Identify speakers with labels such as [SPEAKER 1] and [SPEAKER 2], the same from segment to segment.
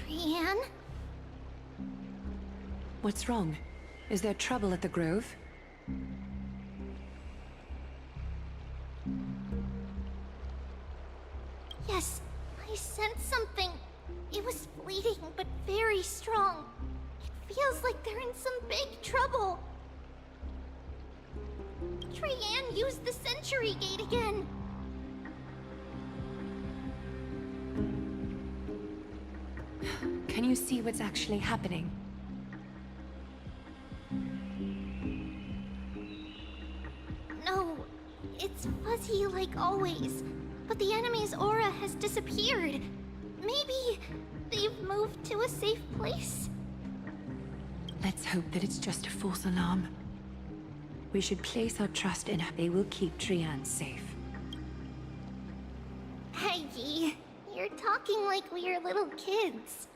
[SPEAKER 1] Trian?
[SPEAKER 2] What's wrong? Is there trouble at the Grove?
[SPEAKER 1] Yes, I sensed something. It was fleeting, but very strong. It feels like they're in some big trouble. Trian used the Century Gate again.
[SPEAKER 2] Can you see what's actually happening?
[SPEAKER 1] No, it's fuzzy like always. But the enemy's aura has disappeared. Maybe they've moved to a safe place.
[SPEAKER 2] Let's hope that it's just a false alarm. We should place our trust in her. They will keep Trian safe.
[SPEAKER 1] Aggie, you're talking like we are little kids.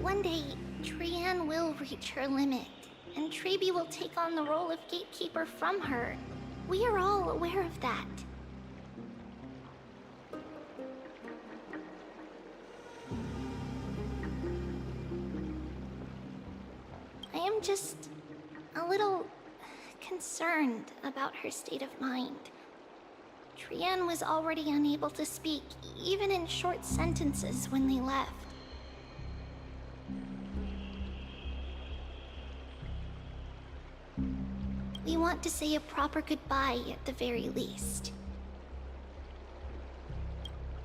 [SPEAKER 1] One day, Trian will reach her limit, and Trebi will take on the role of gatekeeper from her. We are all aware of that. I am just a little concerned about her state of mind. Trian was already unable to speak, even in short sentences when they left. We want to say a proper goodbye at the very least.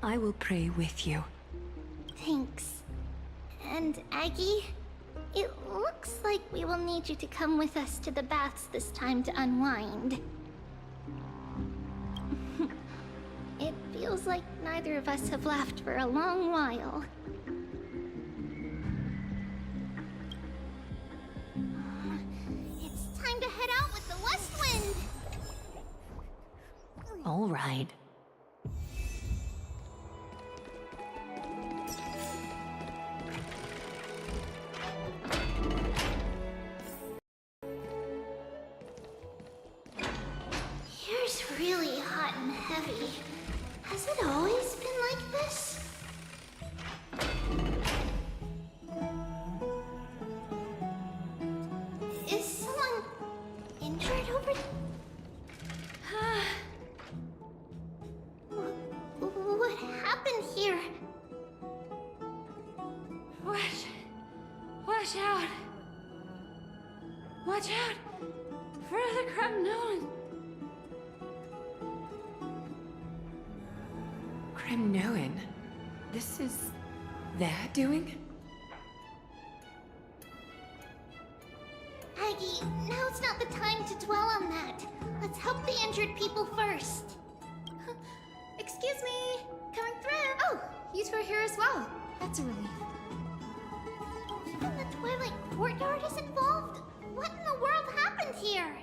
[SPEAKER 2] I will pray with you.
[SPEAKER 1] Thanks. And Aggie, it looks like we will need you to come with us to the baths this time to unwind. It feels like neither of us have laughed for a long while. It's time to head out with the West Wind!
[SPEAKER 2] All right.
[SPEAKER 1] Here's really hot and heavy. Has it always been like this? Is someone injured over... What happened here?
[SPEAKER 3] Watch out! Watch out for the Cremnoan!
[SPEAKER 2] Cremnoan? This is their doing?
[SPEAKER 1] Aggie, now's not the time to dwell on that. Let's help the injured people first.
[SPEAKER 3] Excuse me! Coming through! Oh, you two are here as well. That's a relief.
[SPEAKER 1] Even the Twilight Courtyard is involved? What in the world happened here?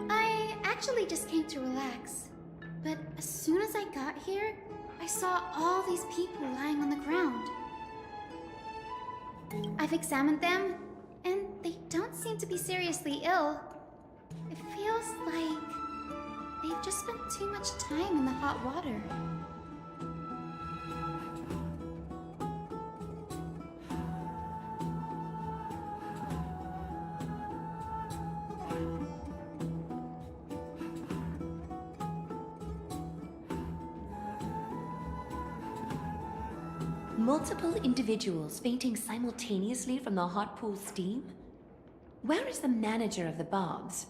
[SPEAKER 3] I actually just came to relax. But as soon as I got here, I saw all these people lying on the ground. I've examined them, and they don't seem to be seriously ill. It feels like they've just spent too much time in the hot water.
[SPEAKER 2] Multiple individuals fainting simultaneously from the hot pool steam? Where is the manager of the baths?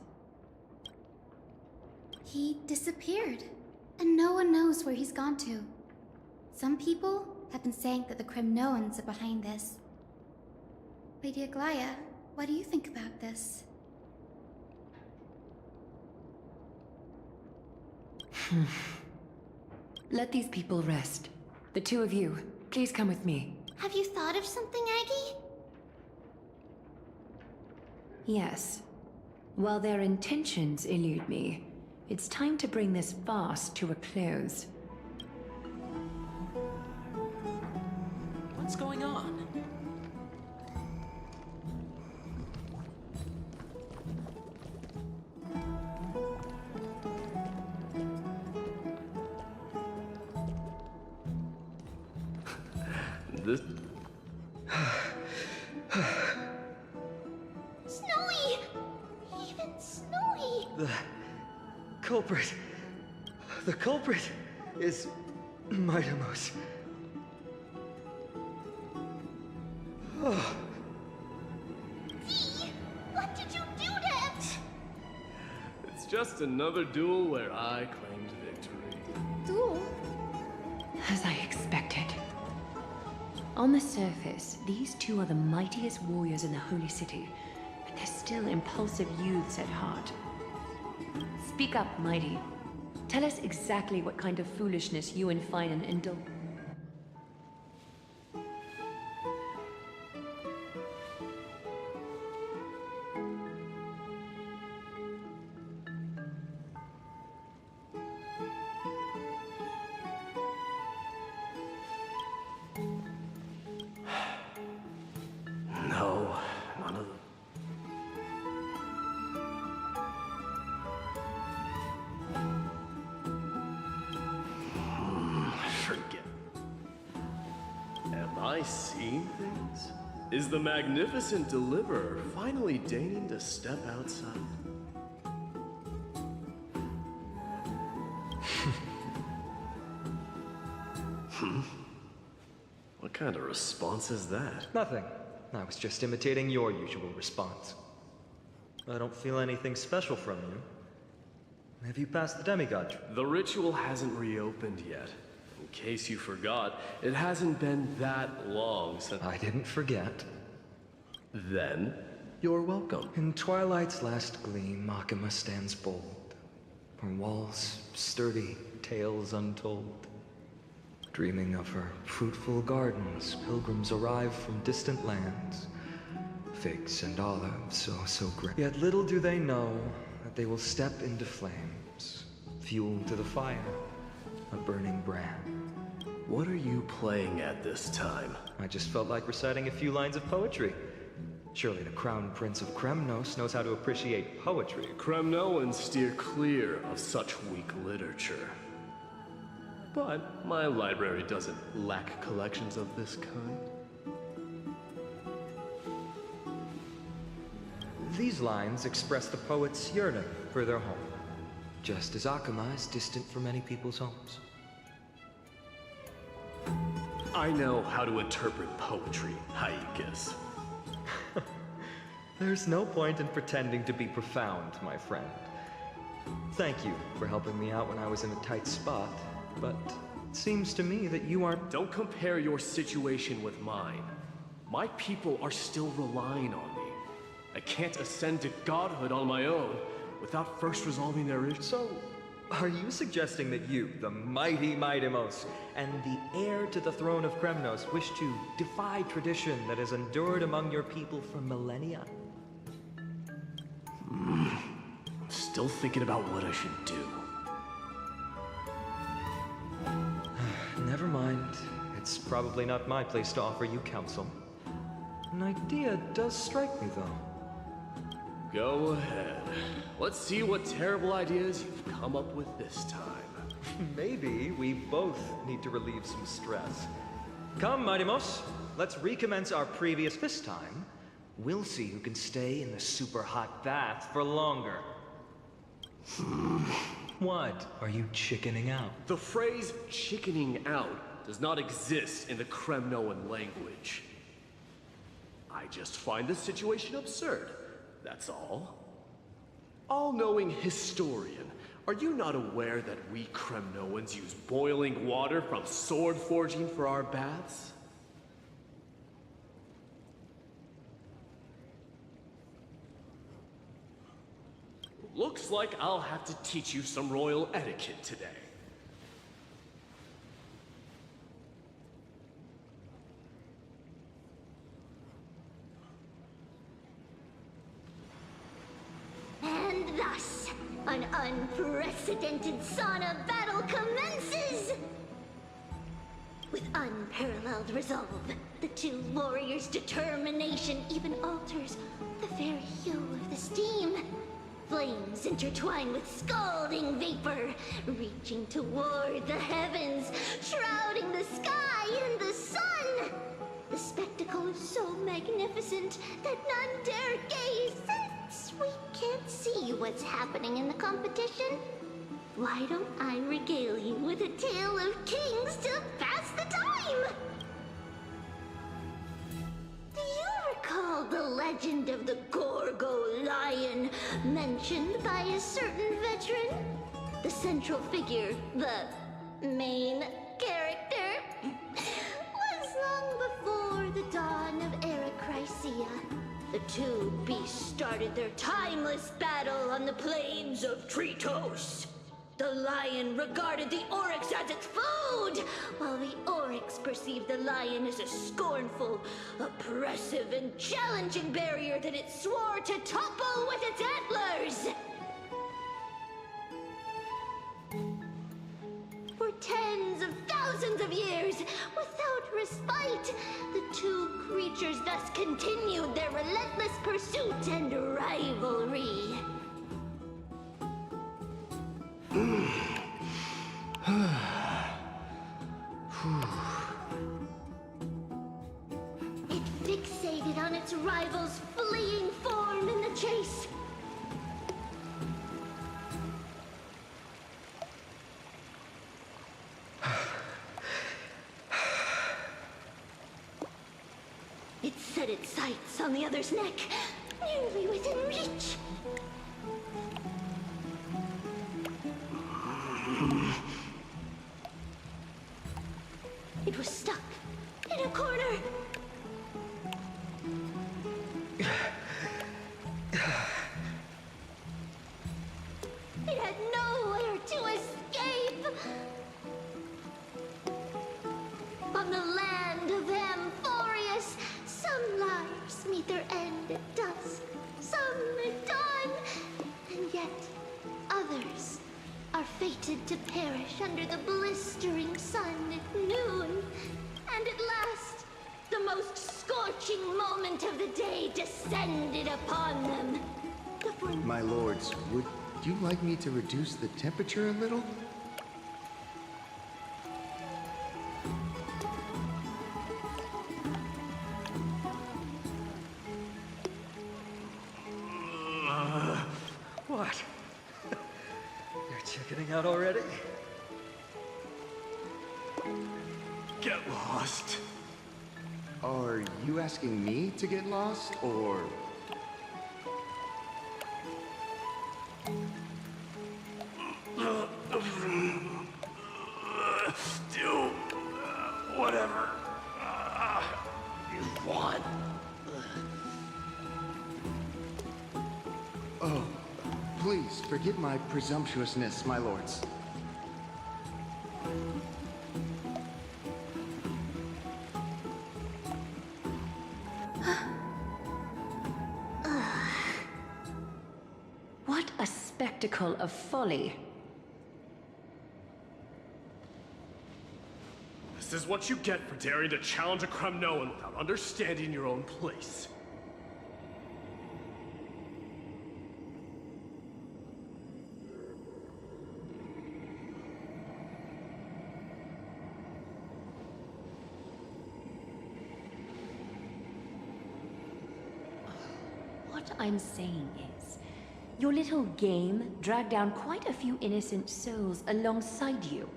[SPEAKER 3] He disappeared, and no one knows where he's gone to. Some people have been saying that the Cremnoans are behind this. Lady Aglaya, what do you think about this?
[SPEAKER 2] Let these people rest. The two of you, please come with me.
[SPEAKER 1] Have you thought of something, Aggie?
[SPEAKER 2] Yes. While their intentions elude me, it's time to bring this farce to a close.
[SPEAKER 4] What's going on? This...
[SPEAKER 1] Snowy! Even Snowy!
[SPEAKER 5] The culprit. The culprit is Mightimos. Oh.
[SPEAKER 1] Dee, what did you do to him?
[SPEAKER 4] It's just another duel where I claimed victory.
[SPEAKER 3] Duel?
[SPEAKER 2] As I expected. On the surface, these two are the mightiest warriors in the Holy City, but they're still impulsive youths at heart. Speak up, Mighty. Tell us exactly what kind of foolishness you and Finan indulge.
[SPEAKER 4] No, none of them. Forget. Am I seeing things? Is the magnificent deliverer finally deigning to step outside? What kind of response is that?
[SPEAKER 5] Nothing. I was just imitating your usual response. I don't feel anything special from you. Have you passed the demigod?
[SPEAKER 4] The ritual hasn't reopened yet. In case you forgot, it hasn't been that long since...
[SPEAKER 5] I didn't forget.
[SPEAKER 4] Then, you're welcome.
[SPEAKER 5] In twilight's last gleam, Makima stands bold. Her walls sturdy, tales untold. Dreaming of her fruitful gardens, pilgrims arrive from distant lands. Figs and olives, so great. Yet little do they know that they will step into flames, fuel to the fire, a burning brand.
[SPEAKER 4] What are you playing at this time?
[SPEAKER 5] I just felt like reciting a few lines of poetry. Surely the Crown Prince of Kremnos knows how to appreciate poetry.
[SPEAKER 4] Kremnoans steer clear of such weak literature. But my library doesn't lack collections of this kind.
[SPEAKER 5] These lines express the poet's yearning for their home, just as Akama is distant from many people's homes.
[SPEAKER 4] I know how to interpret poetry, Haikis.
[SPEAKER 5] There's no point in pretending to be profound, my friend. Thank you for helping me out when I was in a tight spot, but it seems to me that you aren't...
[SPEAKER 4] Don't compare your situation with mine. My people are still relying on me. I can't ascend to godhood on my own without first resolving their issues.
[SPEAKER 5] So, are you suggesting that you, the mighty Mightimos, and the heir to the throne of Kremnos, wish to defy tradition that has endured among your people for millennia?
[SPEAKER 4] I'm still thinking about what I should do.
[SPEAKER 5] Never mind. It's probably not my place to offer you counsel. An idea does strike me, though.
[SPEAKER 4] Go ahead. Let's see what terrible ideas you've come up with this time.
[SPEAKER 5] Maybe we both need to relieve some stress. Come, Mightimos. Let's recommence our previous fist time. We'll see who can stay in the super hot bath for longer. What? Are you chickening out?
[SPEAKER 4] The phrase chickening out does not exist in the Kremnoan language. I just find the situation absurd, that's all. All-knowing historian, are you not aware that we Kremnoans use boiling water from sword forging for our baths? Looks like I'll have to teach you some royal etiquette today.
[SPEAKER 1] And thus, an unprecedented sauna battle commences! With unparalleled resolve, the two warriors' determination even alters the very hue of the steam. Flames intertwine with scalding vapor, reaching toward the heavens, shrouding the sky and the sun. The spectacle is so magnificent that none dare gaze. Since we can't see what's happening in the competition, why don't I regale you with a tale of kings to pass the time? Do you recall the legend of the Gorgo lion mentioned by a certain veteran? The central figure, the main character, was long before the dawn of Era Chrysia. The two beasts started their timeless battle on the plains of Tritos. The lion regarded the oryx as its food, while the oryx perceived the lion as a scornful, oppressive, and challenging barrier that it swore to topple with its antlers. For tens of thousands of years, without respite, the two creatures thus continued their relentless pursuit and rivalry. It fixated on its rival's fleeing form in the chase. It set its sights on the other's neck, nearly within reach. It was stuck in a corner. It had nowhere to escape. On the land of Amphorius, some lives meet their end at dusk, some at dawn, and yet others are fated to perish under the blistering sun at noon. And at last, the most scorching moment of the day descended upon them.
[SPEAKER 6] My lords, would you like me to reduce the temperature a little?
[SPEAKER 5] What? You're chickening out already?
[SPEAKER 4] Get lost.
[SPEAKER 6] Are you asking me to get lost, or...
[SPEAKER 4] Do whatever you want.
[SPEAKER 6] Oh, please forgive my presumptuousness, my lords.
[SPEAKER 2] What a spectacle of folly.
[SPEAKER 4] This is what you get for daring to challenge a Kremnoan without understanding your own place.
[SPEAKER 2] What I'm saying is, your little game dragged down quite a few innocent souls alongside you.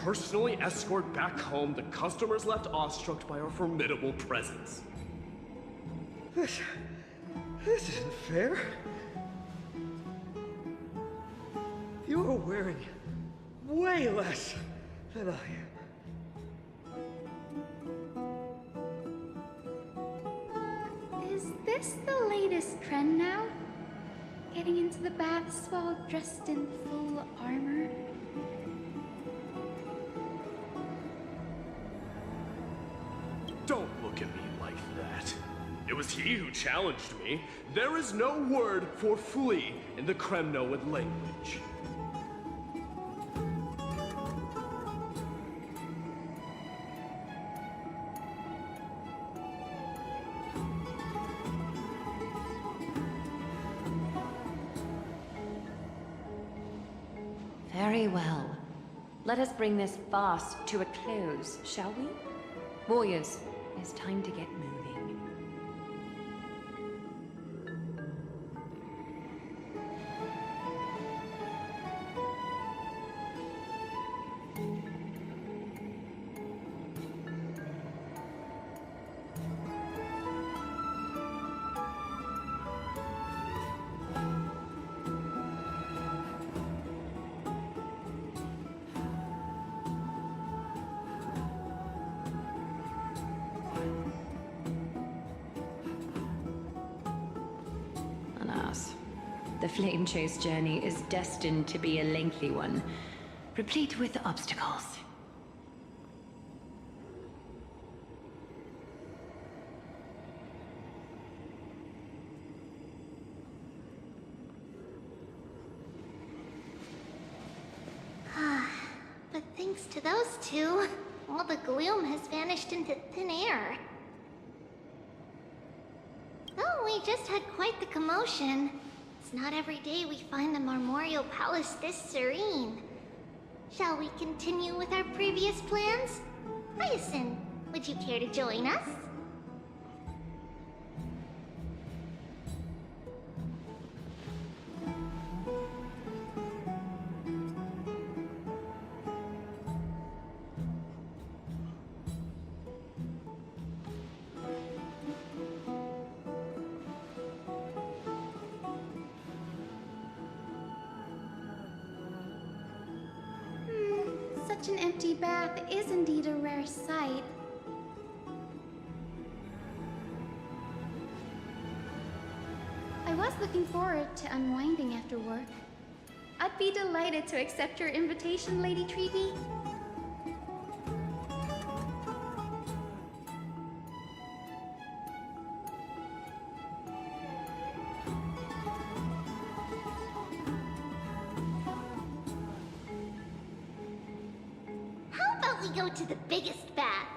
[SPEAKER 4] Personally escort back home the customers left awestruck by our formidable presence.
[SPEAKER 5] This isn't fair. You are wearing way less than I am.
[SPEAKER 3] Is this the latest trend now? Getting into the baths while dressed in full armor?
[SPEAKER 4] Don't look at me like that. It was he who challenged me. There is no word for flee in the Kremnoan language.
[SPEAKER 2] Very well. Let us bring this farce to a close, shall we? Warriors, it's time to get moving. Alas, the Flame Chase journey is destined to be a lengthy one, replete with obstacles.
[SPEAKER 1] But thanks to those two, all the gloom has vanished into thin air. Oh, we just had quite the commotion. It's not every day we find the Marmoreal Palace this serene. Shall we continue with our previous plans? Hyacinth, would you care to join us?
[SPEAKER 3] Such an empty bath is indeed a rare sight. I was looking forward to unwinding after work. I'd be delighted to accept your invitation, Lady Treeby.
[SPEAKER 1] How about we go to the biggest bath?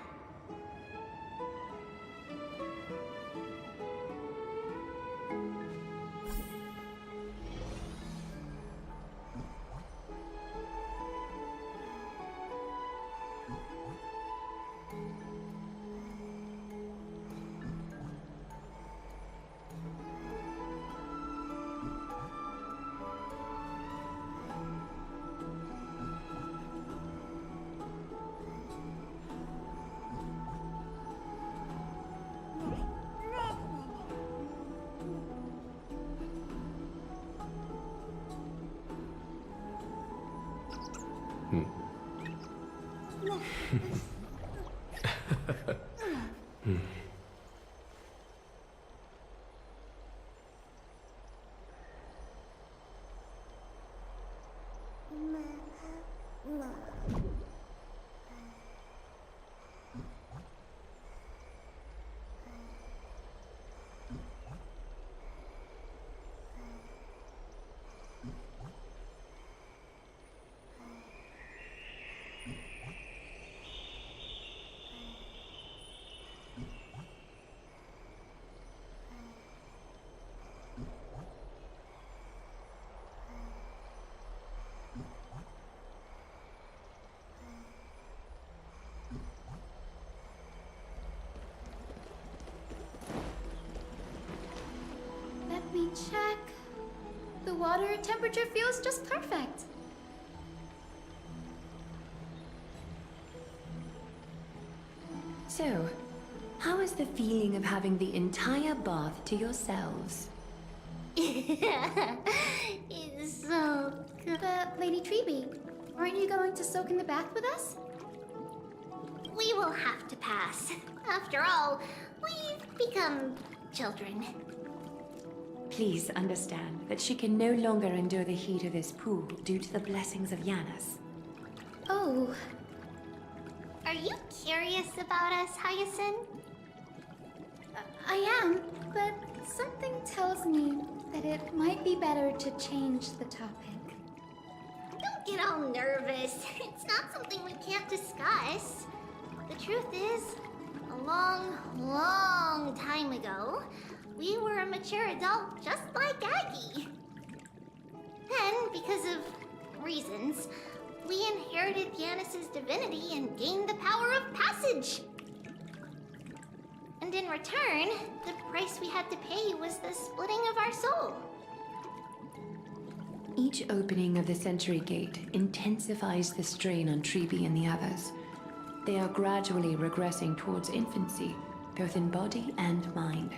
[SPEAKER 3] Let me check. The water temperature feels just perfect.
[SPEAKER 2] So, how is the feeling of having the entire bath to yourselves?
[SPEAKER 1] It's so good.
[SPEAKER 3] Lady Treeby, aren't you going to soak in the bath with us?
[SPEAKER 1] We will have to pass. After all, we've become children.
[SPEAKER 2] Please understand that she can no longer endure the heat of this pool due to the blessings of Yanis.
[SPEAKER 3] Oh,
[SPEAKER 1] Are you curious about us, Hyacinth?
[SPEAKER 3] I am, but something tells me that it might be better to change the topic.
[SPEAKER 1] Don't get all nervous. It's not something we can't discuss. The truth is, a long, long time ago, we were a mature adult just like Aggie. Then, because of reasons, we inherited Yanis's divinity and gained the power of passage. And in return, the price we had to pay was the splitting of our soul.
[SPEAKER 2] Each opening of the Century Gate intensifies the strain on Treeby and the others. They are gradually regressing towards infancy, both in body and mind.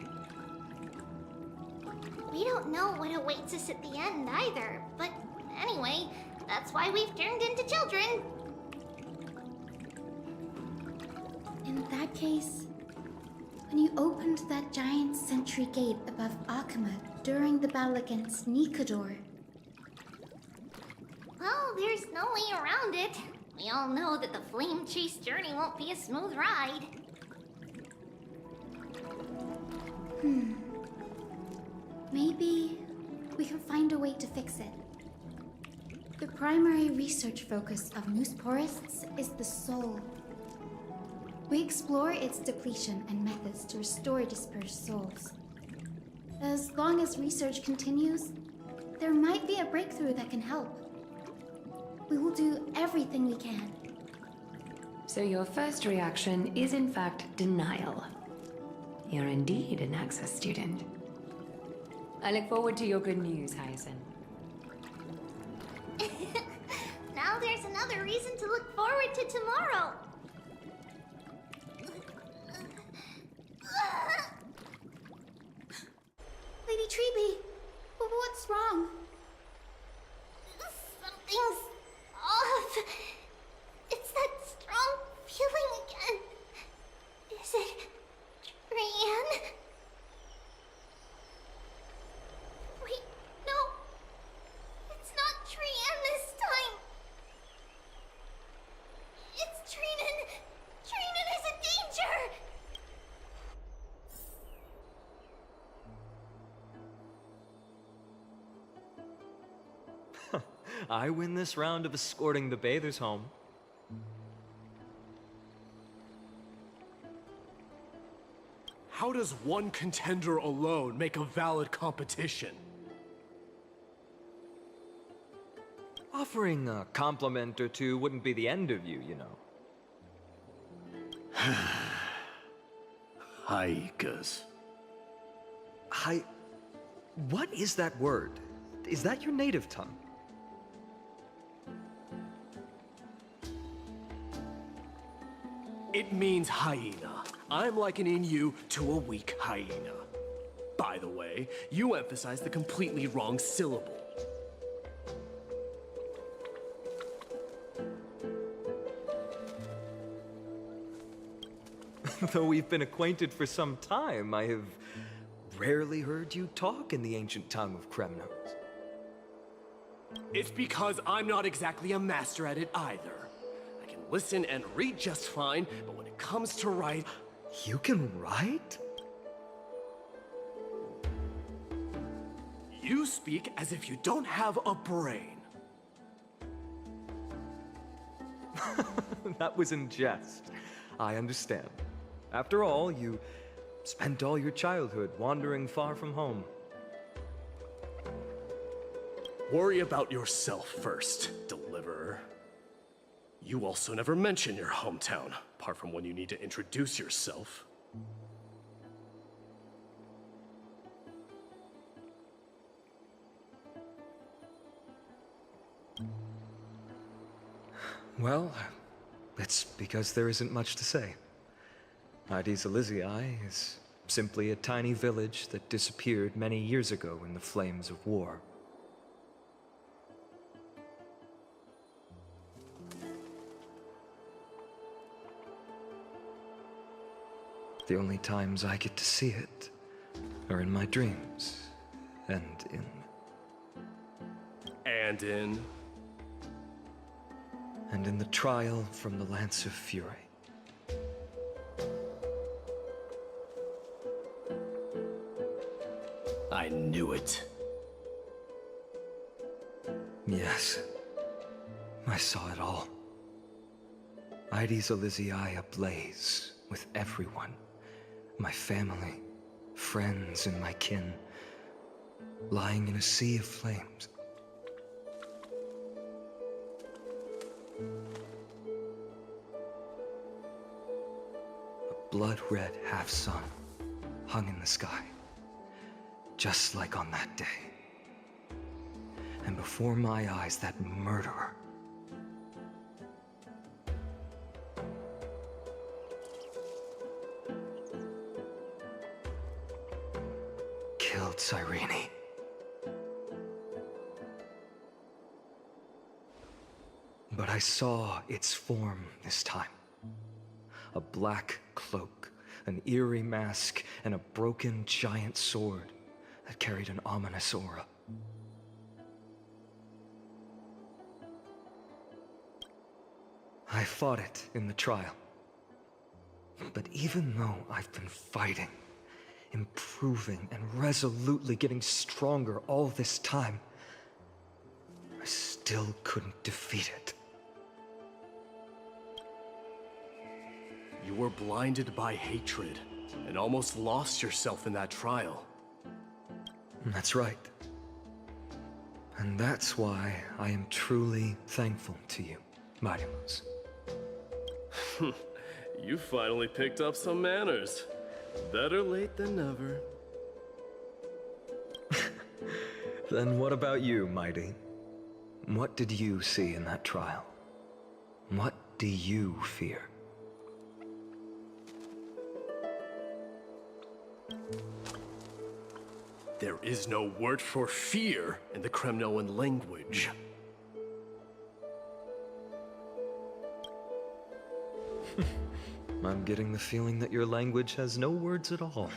[SPEAKER 1] We don't know what awaits us at the end either, but anyway, that's why we've turned into children.
[SPEAKER 3] In that case, when you opened that giant sentry gate above Akama during the battle against Nikador,
[SPEAKER 1] Well, there's no way around it. We all know that the flame chase journey won't be a smooth ride.
[SPEAKER 3] maybe we can find a way to fix it. The primary research focus of Noosporists is the soul. We explore its depletion and methods to restore dispersed souls. As long as research continues, there might be a breakthrough that can help. We will do everything we can.
[SPEAKER 2] So your first reaction is in fact denial. You're indeed an Access student. I look forward to your good news, Hyacinth.
[SPEAKER 1] Now there's another reason to look forward to tomorrow.
[SPEAKER 3] Lady Treeby, what's wrong?
[SPEAKER 1] Something's off. It's that strong feeling again. Is it Trian? Wait, no. It's not Trian this time. It's Trinan. Trinan is in danger.
[SPEAKER 5] I win this round of escorting the bathers home.
[SPEAKER 4] How does one contender alone make a valid competition?
[SPEAKER 5] Offering a compliment or two wouldn't be the end of you, you know.
[SPEAKER 4] Haikas.
[SPEAKER 5] What is that word? Is that your native tongue?
[SPEAKER 4] It means hyena. I'm likening you to a weak hyena. By the way, you emphasize the completely wrong syllable.
[SPEAKER 5] Though we've been acquainted for some time, I have rarely heard you talk in the ancient tongue of Kremnos.
[SPEAKER 4] It's because I'm not exactly a master at it either. I can listen and read just fine, but when it comes to write...
[SPEAKER 5] You can write?
[SPEAKER 4] You speak as if you don't have a brain.
[SPEAKER 5] That was in jest. I understand. After all, you spent all your childhood wandering far from home.
[SPEAKER 4] Worry about yourself first, Deliverer. You also never mention your hometown, apart from when you need to introduce yourself.
[SPEAKER 5] Well, it's because there isn't much to say. Ides Elysiae is simply a tiny village that disappeared many years ago in the flames of war. The only times I get to see it are in my dreams, and in... And in the trial from the Lance of Fury.
[SPEAKER 4] I knew it.
[SPEAKER 5] Yes, I saw it all. Ides Elysiae ablaze with everyone. My family, friends, and my kin, lying in a sea of flames. A blood-red half-sun hung in the sky, just like on that day. And before my eyes, that murderer. Killed Cyrene. But I saw its form this time. A black cloak, an eerie mask, and a broken giant sword that carried an ominous aura. I fought it in the trial. But even though I've been fighting, improving, and resolutely getting stronger all this time, I still couldn't defeat it.
[SPEAKER 4] You were blinded by hatred and almost lost yourself in that trial.
[SPEAKER 5] That's right. And that's why I am truly thankful to you, Marimus.
[SPEAKER 4] You finally picked up some manners. Better late than never.
[SPEAKER 5] Then what about you, Mighty? What did you see in that trial? What do you fear?
[SPEAKER 4] There is no word for fear in the Kremnoan language.
[SPEAKER 5] I'm getting the feeling that your language has no words at all.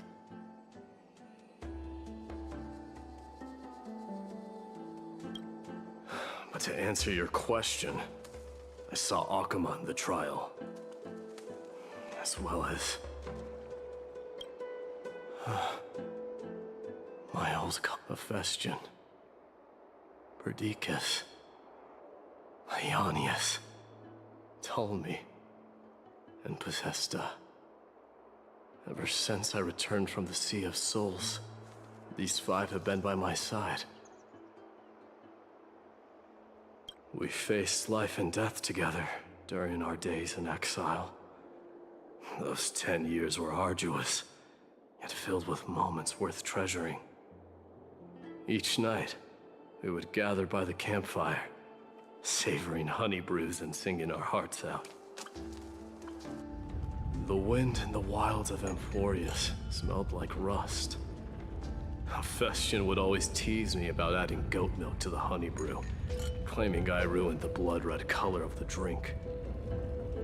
[SPEAKER 4] But to answer your question, I saw Akuma in the trial. As well as... my old Hephaestion, Perdiccas, Ionius, Ptolemy, and Possesta. Ever since I returned from the Sea of Souls, these five have been by my side. We faced life and death together during our days in exile. Those 10 years were arduous, yet filled with moments worth treasuring. Each night, we would gather by the campfire, savoring honey brews and singing our hearts out. The wind in the wilds of Amphorius smelled like rust. Hephaestion would always tease me about adding goat milk to the honey brew, claiming I ruined the blood-red color of the drink.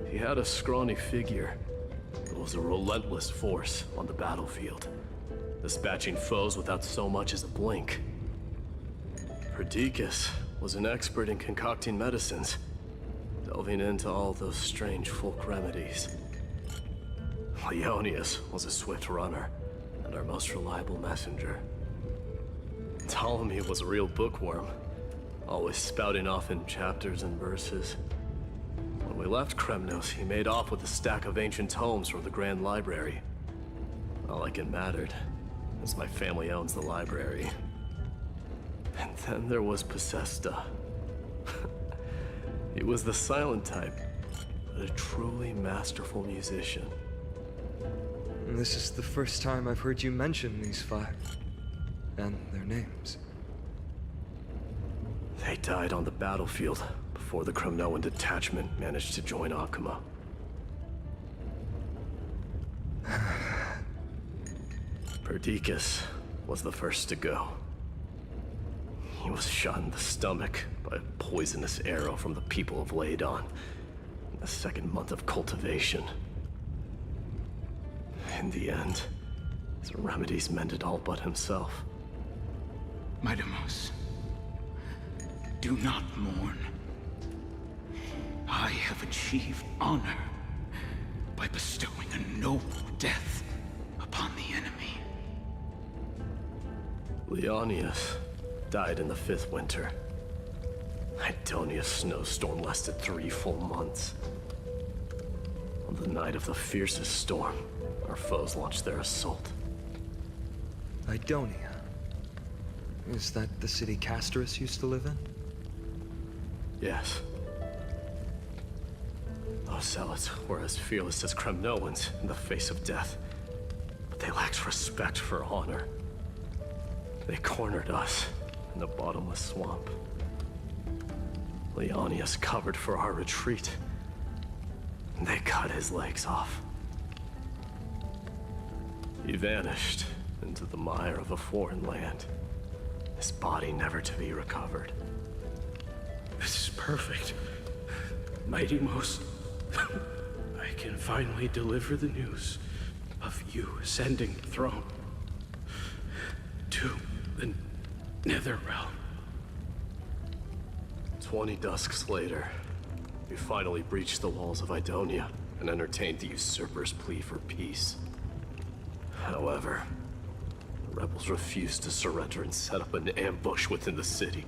[SPEAKER 4] He had a scrawny figure, but was a relentless force on the battlefield, dispatching foes without so much as a blink. Perdiccas was an expert in concocting medicines, delving into all those strange folk remedies. Ionius was a swift runner and our most reliable messenger. Ptolemy was a real bookworm, always spouting off in chapters and verses. When we left Kremnos, he made off with a stack of ancient tomes from the Grand Library. Not like it mattered, as my family owns the library. And then there was Possesta. He was the silent type, but a truly masterful musician.
[SPEAKER 5] This is the first time I've heard you mention these five, and their names.
[SPEAKER 4] They died on the battlefield before the Kremnoan detachment managed to join Akuma. Perdiccas was the first to go. He was shot in the stomach by a poisonous arrow from the people of Ladon in the second month of cultivation. In the end, his remedies mended all but himself.
[SPEAKER 7] Mightimus, do not mourn. I have achieved honor by bestowing a noble death upon the enemy.
[SPEAKER 4] Leonius died in the 5th winter. Idonia's snowstorm lasted 3 full months. On the night of the fiercest storm, our foes launched their assault.
[SPEAKER 5] Idonia. Is that the city Castorus used to live in?
[SPEAKER 4] Yes. Those zealots were as fearless as Kremnoans in the face of death, but they lacked respect for honor. They cornered us in the bottomless swamp. Leonius covered for our retreat, and they cut his legs off. He vanished into the mire of a foreign land, his body never to be recovered.
[SPEAKER 7] This is perfect. Mighty Most, I can finally deliver the news of you ascending the throne to the Netherrealm.
[SPEAKER 4] 20 dusks later, we finally breached the walls of Idonia and entertained the usurper's plea for peace. However, the rebels refused to surrender and set up an ambush within the city.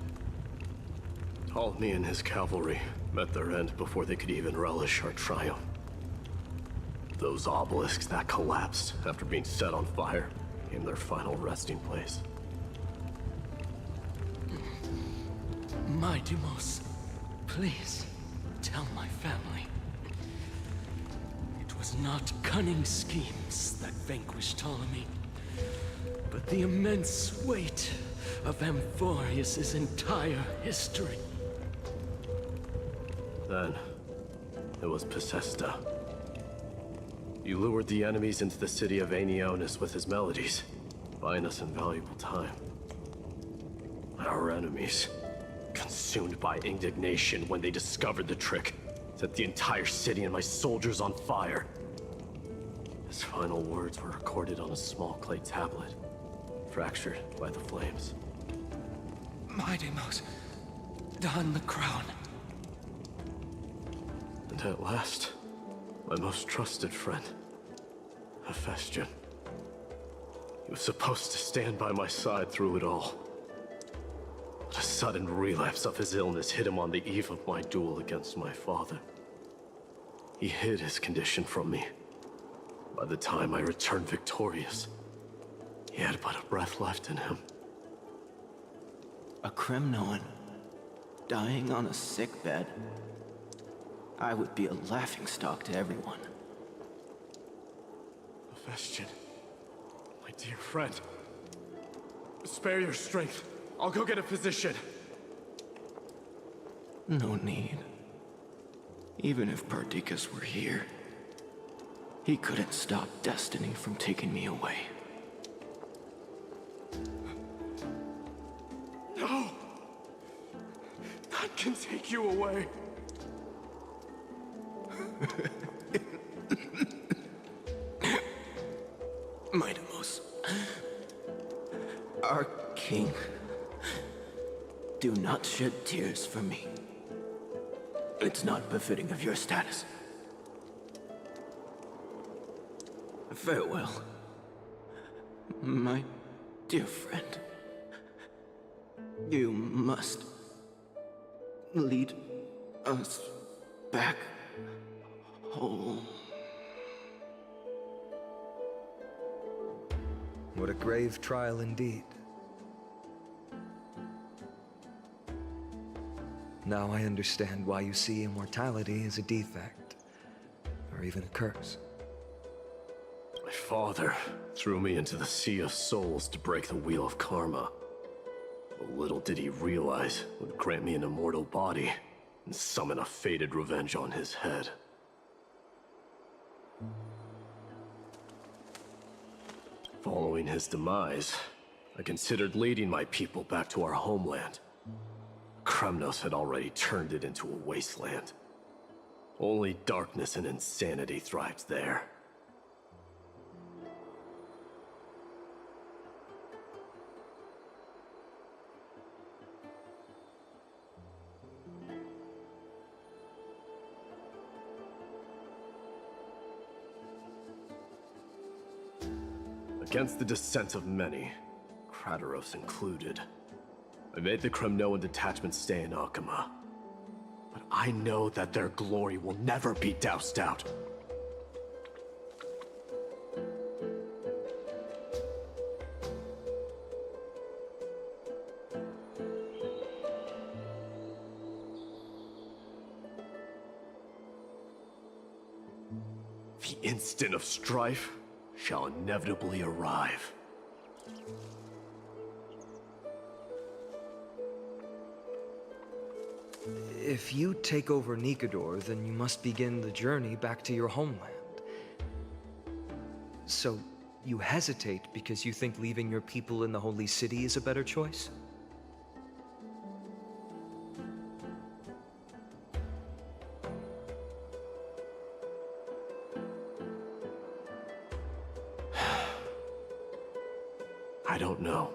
[SPEAKER 4] Ptolemy and his cavalry met their end before they could even relish our triumph. Those obelisks that collapsed after being set on fire became their final resting place.
[SPEAKER 7] My Deimos, please tell my family. It was not cunning schemes that vanquished Ptolemy, but the immense weight of Amphorius' entire history.
[SPEAKER 4] Then, it was Pacesta. You lured the enemies into the city of Aenionis with his melodies, buying us invaluable time. Our enemies, consumed by indignation when they discovered the trick, set the entire city and my soldiers on fire. His final words were recorded on a small clay tablet, fractured by the flames.
[SPEAKER 7] My Deimos, don the crown.
[SPEAKER 4] And at last, my most trusted friend, Hephaestion. He was supposed to stand by my side through it all. But a sudden relapse of his illness hit him on the eve of my duel against my father. He hid his condition from me. By the time I returned victorious, he had but a breath left in him.
[SPEAKER 8] A Kremnoan dying on a sickbed. I would be a laughingstock to everyone.
[SPEAKER 4] Hephaestion, my dear friend. Spare your strength. I'll go get a physician.
[SPEAKER 8] No need. Even if Perdiccas were here, he couldn't stop destiny from taking me away.
[SPEAKER 4] No! None can take you away.
[SPEAKER 8] My Deimos, our king, do not shed tears for me. It's not befitting of your status. Farewell, my dear friend. You must lead us back home.
[SPEAKER 5] What a grave trial indeed. Now I understand why you see immortality as a defect, or even a curse.
[SPEAKER 4] My father threw me into the Sea of Souls to break the wheel of karma. But little did he realize it would grant me an immortal body and summon a fated revenge on his head. Following his demise, I considered leading my people back to our homeland. Kremnos had already turned it into a wasteland. Only darkness and insanity thrived there. Against the dissent of many, Crateros included, I made the Kremnoan detachment stay in Akama. But I know that their glory will never be doused out. The instant of strife shall inevitably arrive.
[SPEAKER 5] If you take over Nikador, then you must begin the journey back to your homeland. So, you hesitate because you think leaving your people in the Holy City is a better choice?
[SPEAKER 4] I don't know.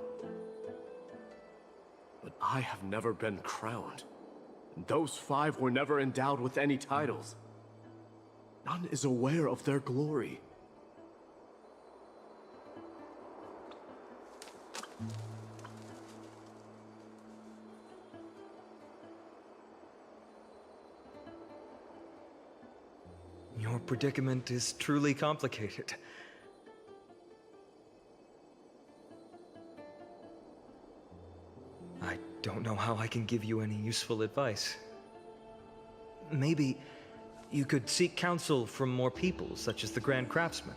[SPEAKER 4] But I have never been crowned. Those 5 were never endowed with any titles. None is aware of their glory.
[SPEAKER 5] Your predicament is truly complicated. I don't know how I can give you any useful advice. Maybe you could seek counsel from more peoples, such as the Grand Craftsman.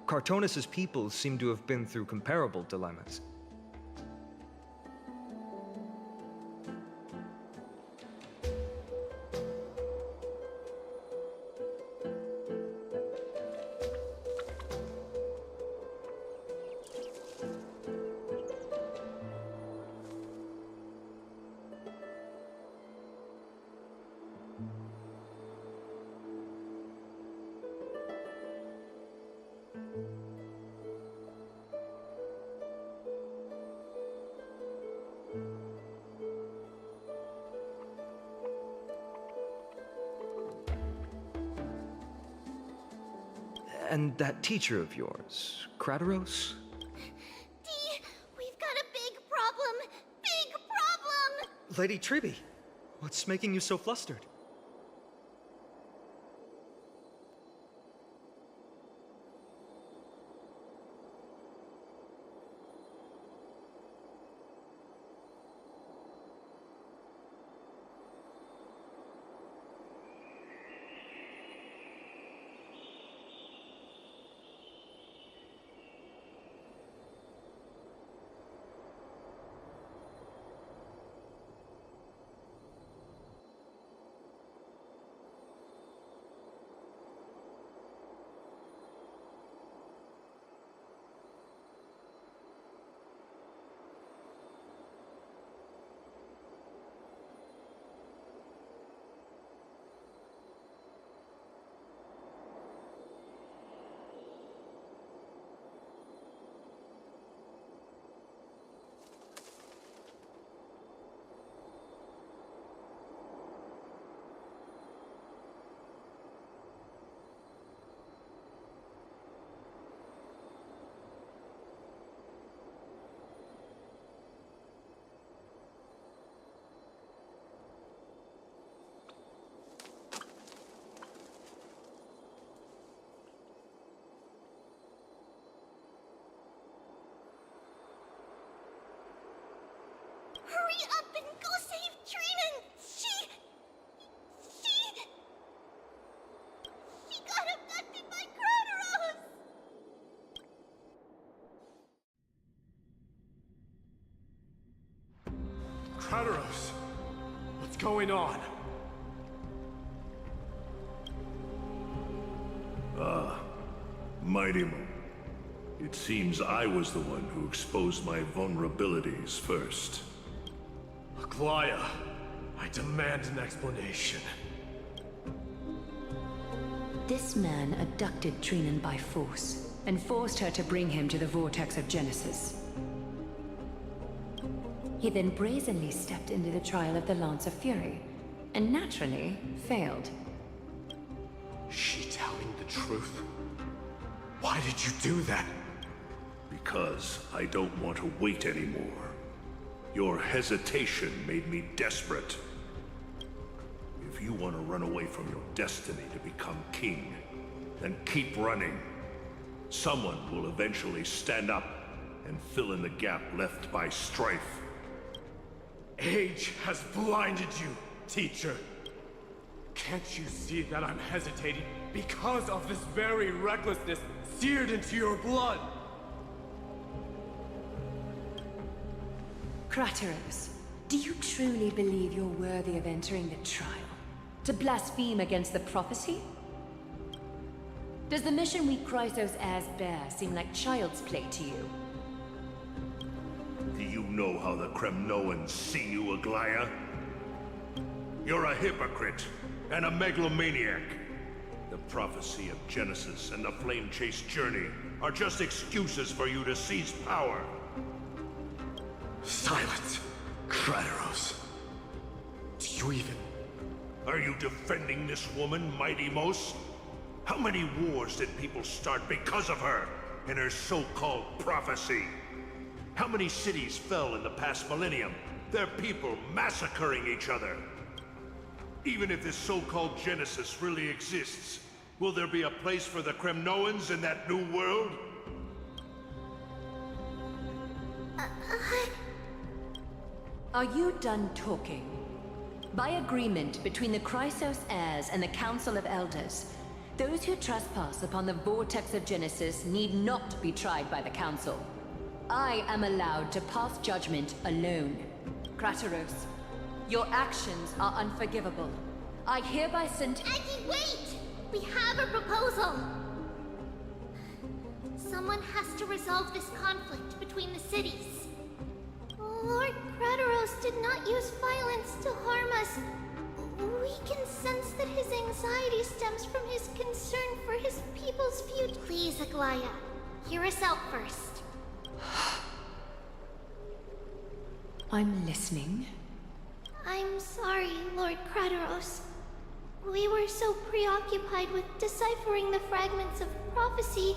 [SPEAKER 5] Cartonis' peoples seem to have been through comparable dilemmas. And that teacher of yours, Kratoros?
[SPEAKER 1] Dee, we've got a big problem! Big problem!
[SPEAKER 5] Lady Triby, what's making you so flustered?
[SPEAKER 1] Hurry up and go save Trinan! She got abducted by Kratoros!
[SPEAKER 4] Kratoros! What's going on?
[SPEAKER 9] Mighty Mo. It seems I was the one who exposed my vulnerabilities first.
[SPEAKER 4] Aglaya, I demand an explanation.
[SPEAKER 2] This man abducted Trinan by force and forced her to bring him to the vortex of Genesis. He then brazenly stepped into the trial of the Lance of Fury, and naturally failed.
[SPEAKER 4] She telling the truth? Why did you do that?
[SPEAKER 9] Because I don't want to wait anymore. Your hesitation made me desperate. If you want to run away from your destiny to become king, then keep running. Someone will eventually stand up and fill in the gap left by strife.
[SPEAKER 4] Age has blinded you, teacher.
[SPEAKER 10] Can't you see that I'm hesitating because of this very recklessness seared into your blood?
[SPEAKER 2] Crateros, do you truly believe you're worthy of entering the trial? To blaspheme against the prophecy? Does the mission we Chrysos heirs bear seem like child's play to you?
[SPEAKER 9] Do you know how the Kremnoans see you, Aglaya? You're a hypocrite and a megalomaniac. The prophecy of Genesis and the Flame Chase journey are just excuses for you to seize power.
[SPEAKER 10] Silence, Crateros. Do you even...
[SPEAKER 9] Are you defending this woman, Mighty Mos? How many wars did people start because of her and her so-called prophecy? How many cities fell in the past millennium? Their people massacring each other. Even if this so-called Genesis really exists, will there be a place for the Kremnoans in that new world?
[SPEAKER 2] Are you done talking? By agreement between the Chrysos heirs and the Council of Elders, those who trespass upon the Vortex of Genesis need not be tried by the Council. I am allowed to pass judgment alone. Crateros, your actions are unforgivable. I hereby send...
[SPEAKER 1] Aggie, wait! We have a proposal! Someone has to resolve this conflict between the cities. Lord Crateros did not use violence to harm us. We can sense that his anxiety stems from his concern for his people's future. Please, Aglaya, hear us out first.
[SPEAKER 2] I'm listening.
[SPEAKER 1] I'm sorry, Lord Crateros. We were so preoccupied with deciphering the fragments of prophecy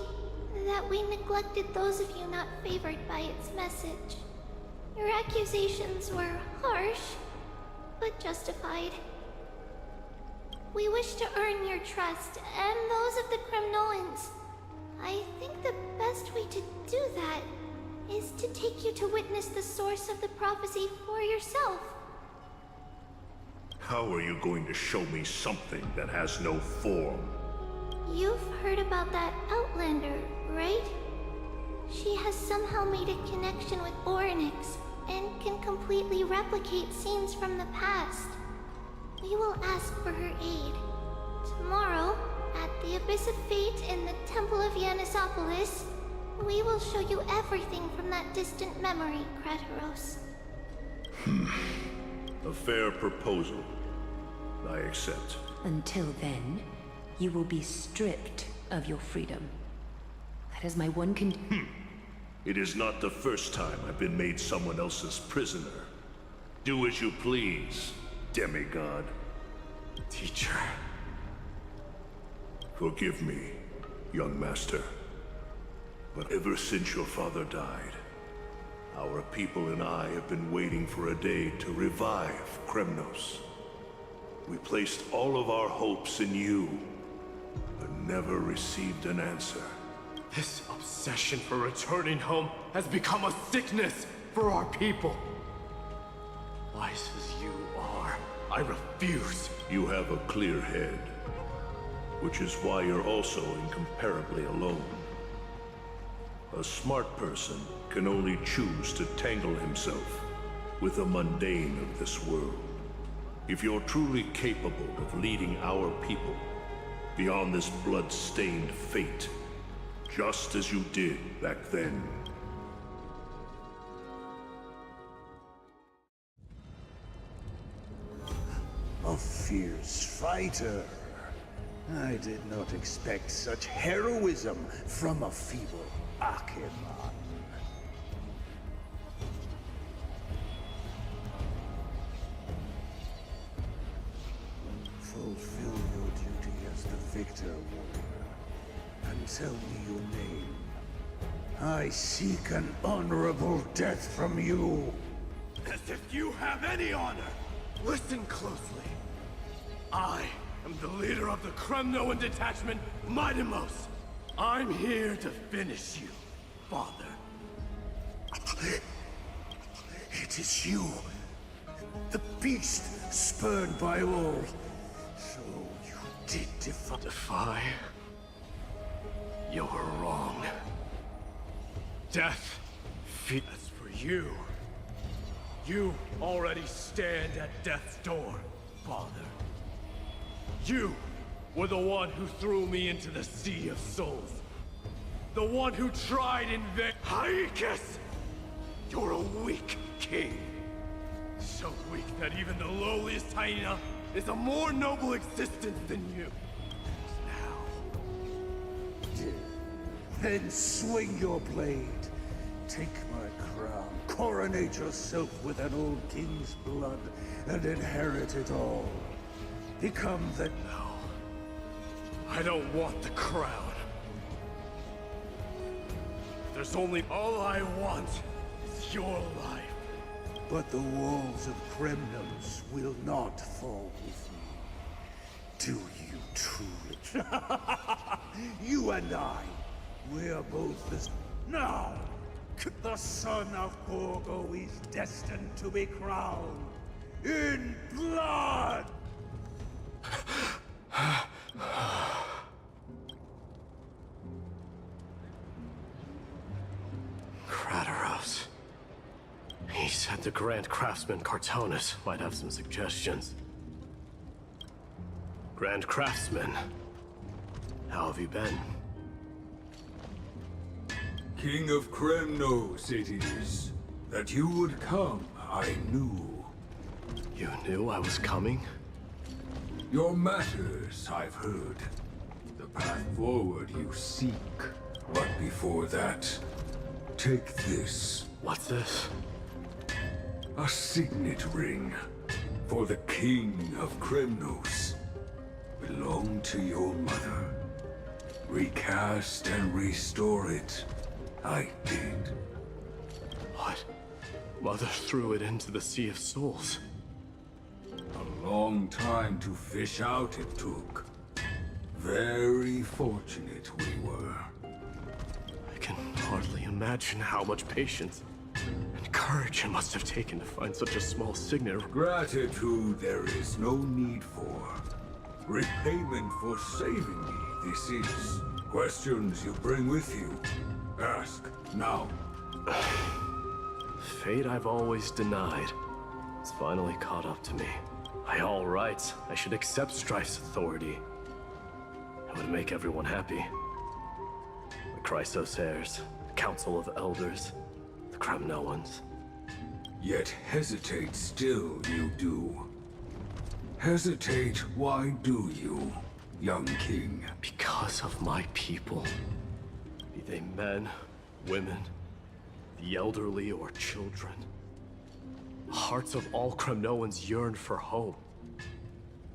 [SPEAKER 1] that we neglected those of you not favored by its message. Your accusations were harsh, but justified. We wish to earn your trust and those of the Kremnoans. I think the best way to do that is to take you to witness the source of the prophecy for yourself.
[SPEAKER 9] How are you going to show me something that has no form?
[SPEAKER 1] You've heard about that Outlander, right? She has somehow made a connection with Orynyx and can completely replicate scenes from the past. We will ask for her aid. Tomorrow, at the Abyss of Fate in the Temple of Yanisopolis, we will show you everything from that distant memory, Crateros.
[SPEAKER 9] A fair proposal. I accept.
[SPEAKER 2] Until then, you will be stripped of your freedom. That is my one
[SPEAKER 9] It is not the first time I've been made someone else's prisoner. Do as you please, demigod.
[SPEAKER 10] Teacher...
[SPEAKER 9] Forgive me, young master. But ever since your father died, our people and I have been waiting for a day to revive Kremnos. We placed all of our hopes in you, but never received an answer.
[SPEAKER 10] This obsession for returning home has become a sickness for our people. Wise as you are, I refuse.
[SPEAKER 9] You have a clear head, which is why you're also incomparably alone. A smart person can only choose to tangle himself with the mundane of this world. If you're truly capable of leading our people beyond this blood-stained fate, just as you did back then.
[SPEAKER 11] A fierce fighter. I did not expect such heroism from a feeble Acheron. Fulfill your duty as the victor, warrior, and tell me your name. I seek an honorable death from you.
[SPEAKER 10] As if you have any honor! Listen closely. I am the leader of the Kremnoan detachment, Mighty Mos. I'm here to finish you, father.
[SPEAKER 11] It is you, the beast spurned by all. So it defy?
[SPEAKER 10] Defy? You were wrong. Death. As for you, you already stand at death's door, Father. You were the one who threw me into the Sea of Souls. The one who tried in vain. Hyrule! You're a weak king. So weak that even the lowliest hyena is a more noble existence than you. Now,
[SPEAKER 11] Then swing your blade. Take my crown. Coronate yourself with an old king's blood and inherit it all. Become the...
[SPEAKER 10] no. I don't want the crown. There's only... all I want is your life.
[SPEAKER 11] But the walls of Kremnos will not fall with me. Do you truly? You and I, we're both the... Now, the son of Borgo is destined to be crowned in blood!
[SPEAKER 10] Kratoros. He said the Grand Craftsman Cartonus might have some suggestions. Grand Craftsman, how have you been?
[SPEAKER 11] King of Kremnos it is. That you would come, I knew.
[SPEAKER 10] You knew I was coming?
[SPEAKER 11] Your matters, I've heard. The path forward you seek. But before that, take this.
[SPEAKER 10] What's this?
[SPEAKER 11] A signet ring. For the King of Kremnos. Belonged to your mother. Recast and restore it. I did.
[SPEAKER 10] What? Mother threw it into the Sea of Souls.
[SPEAKER 11] A long time to fish out it took. Very fortunate we were.
[SPEAKER 10] I can hardly imagine how much patience and courage it must have taken to find such a small signet.
[SPEAKER 11] Gratitude there is no need for. Repayment for saving me, this is. Questions you bring with you. Ask, now.
[SPEAKER 10] Fate I've always denied. It's finally caught up to me. By all rights, I should accept Strife's authority. It would make everyone happy. The Chrysos heirs, the Council of Elders, the Kremnoans.
[SPEAKER 11] Yet hesitate still you do. Hesitate, why do you, young king?
[SPEAKER 10] Because of my people. Be they men, women, the elderly, or children. The hearts of all Kremnoans yearn for home.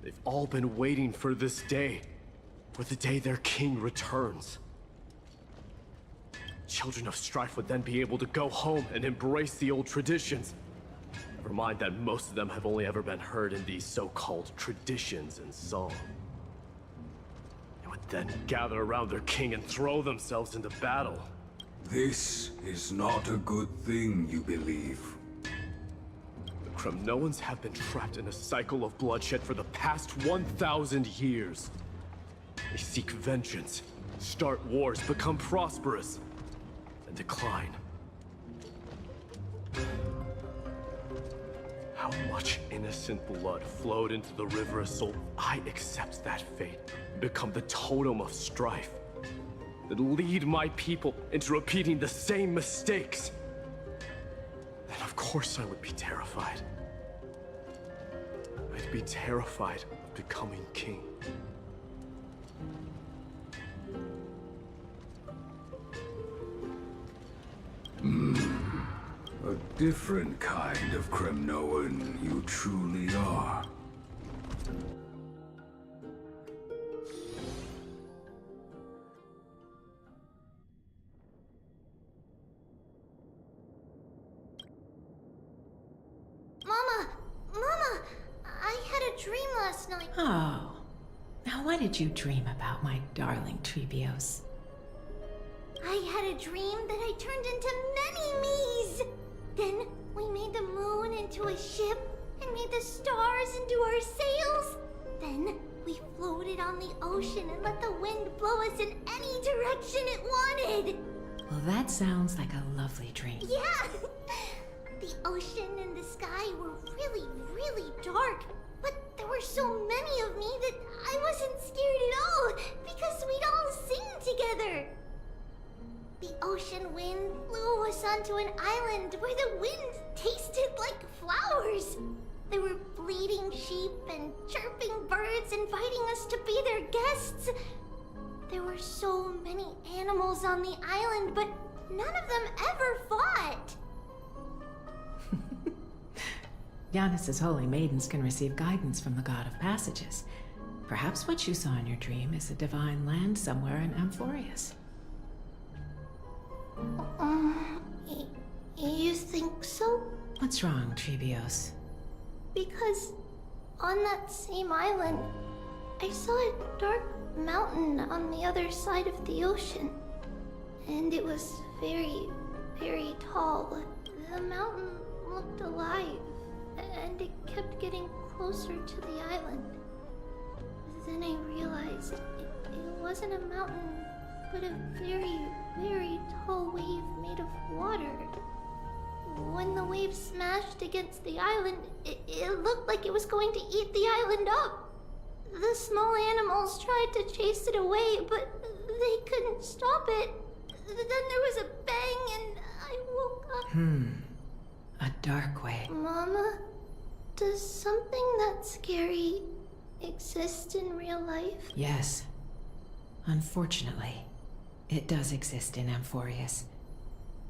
[SPEAKER 10] They've all been waiting for this day. For the day their king returns. Children of Strife would then be able to go home and embrace the old traditions. Never mind that most of them have only ever been heard in these so-called traditions and song. They would then gather around their king and throw themselves into battle.
[SPEAKER 11] This is not a good thing, you believe.
[SPEAKER 10] The Kremnoans have been trapped in a cycle of bloodshed for the past 1,000 years. They seek vengeance, start wars, become prosperous, and decline. How much innocent blood flowed into the River of Soul? I accept that fate and become the totem of strife that lead my people into repeating the same mistakes. Then of course I would be terrified. I'd be terrified of becoming king.
[SPEAKER 11] A different kind of Kremnoan you truly are.
[SPEAKER 1] Mama! Mama! I had a dream last night.
[SPEAKER 12] Oh. Now what did you dream about, my darling Treebios?
[SPEAKER 1] I had a dream that I turned into many me's. Then we made the moon into a ship and made the stars into our sails. Then We floated on the ocean and let the wind blow us in any direction it wanted.
[SPEAKER 12] Well, that sounds like a lovely dream.
[SPEAKER 1] Yeah! The ocean and the sky were really, really dark. But there were so many of me that I wasn't scared at all because we'd all sing together. The ocean wind blew us onto an island where the wind tasted like flowers. There were bleating sheep and chirping birds inviting us to be their guests. There were so many animals on the island, but none of them ever fought.
[SPEAKER 12] Giannis's holy maidens can receive guidance from the God of Passages. Perhaps what you saw in your dream is a divine land somewhere in Amphorius.
[SPEAKER 1] You think so?
[SPEAKER 12] What's wrong, Trebios?
[SPEAKER 1] Because on that same island, I saw a dark mountain on the other side of the ocean. And it was very, very tall. The mountain looked alive, and it kept getting closer to the island. Then I realized it wasn't a mountain, but a very, very tall wave made of water. When the wave smashed against the island, it looked like it was going to eat the island up. The small animals tried to chase it away, but they couldn't stop it. Then there was a bang and I woke up.
[SPEAKER 12] A dark wave.
[SPEAKER 1] Mama, does something that scary exist in real life?
[SPEAKER 12] Yes. Unfortunately, it does exist in Amphorius.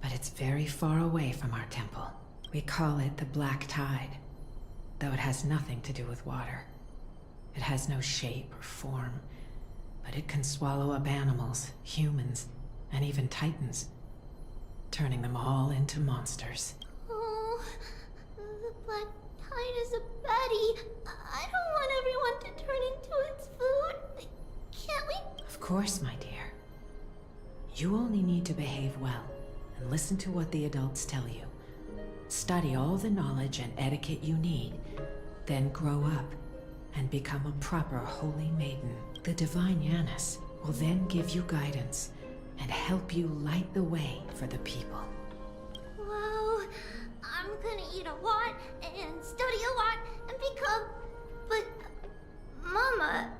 [SPEAKER 12] But it's very far away from our temple. We call it the Black Tide, though it has nothing to do with water. It has no shape or form, but it can swallow up animals, humans, and even titans, turning them all into monsters.
[SPEAKER 1] Oh, the Black Tide is a baddie. I don't want everyone to turn into its food. Can't we?
[SPEAKER 12] Of course, my dear. You only need to behave well and listen to what the adults tell you. Study all the knowledge and etiquette you need, then grow up and become a proper holy maiden. The divine Giannis will then give you guidance and help you light the way for the people.
[SPEAKER 1] Wow, I'm gonna eat a lot and study a lot and become... But, Mama,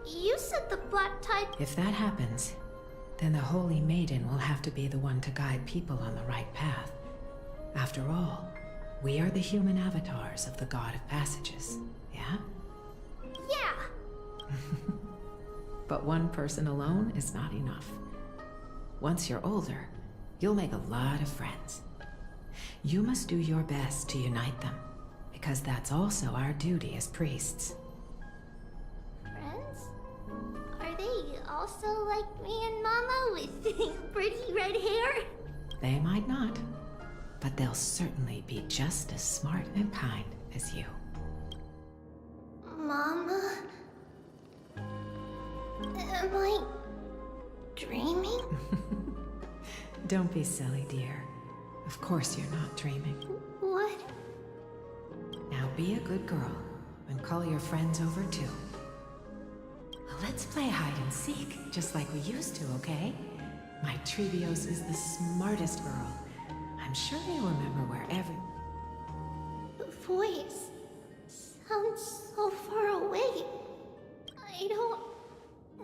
[SPEAKER 1] you said the Black Tide...
[SPEAKER 12] If that happens, then the Holy Maiden will have to be the one to guide people on the right path. After all, we are the human avatars of the God of Passages, yeah?
[SPEAKER 1] Yeah!
[SPEAKER 12] But one person alone is not enough. Once you're older, you'll make a lot of friends. You must do your best to unite them, because that's also our duty as priests.
[SPEAKER 1] Friends? Are they also like me and Mama with pretty red hair?
[SPEAKER 12] They might not, but they'll certainly be just as smart and kind as you.
[SPEAKER 1] Mama? Am I dreaming?
[SPEAKER 12] Don't be silly, dear. Of course you're not dreaming.
[SPEAKER 1] What?
[SPEAKER 12] Now be a good girl and call your friends over too. Let's play hide and seek, just like we used to, okay? My Trebios is the smartest girl. I'm sure you'll remember where every...
[SPEAKER 1] The voice sounds so far away. I don't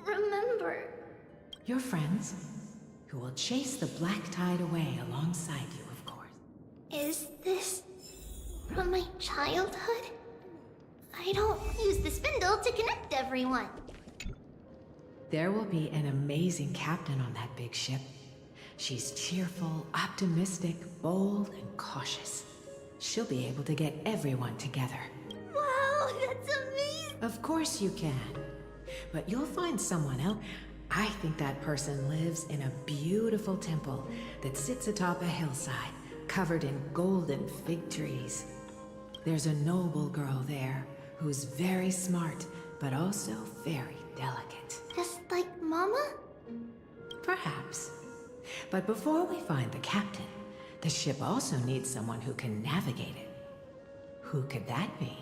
[SPEAKER 1] remember.
[SPEAKER 12] Your friends, who will chase the Black Tide away alongside you, of course.
[SPEAKER 1] Is this from my childhood? I don't use the spindle to connect everyone.
[SPEAKER 12] There will be an amazing captain on that big ship. She's cheerful, optimistic, bold, and cautious. She'll be able to get everyone together.
[SPEAKER 1] Wow, that's amazing!
[SPEAKER 12] Of course you can. But you'll find someone else. I think that person lives in a beautiful temple that sits atop a hillside, covered in golden fig trees. There's a noble girl there who's very smart, but also very delicate.
[SPEAKER 1] Just like Mama?
[SPEAKER 12] Perhaps. But before we find the captain, the ship also needs someone who can navigate it. Who could that be?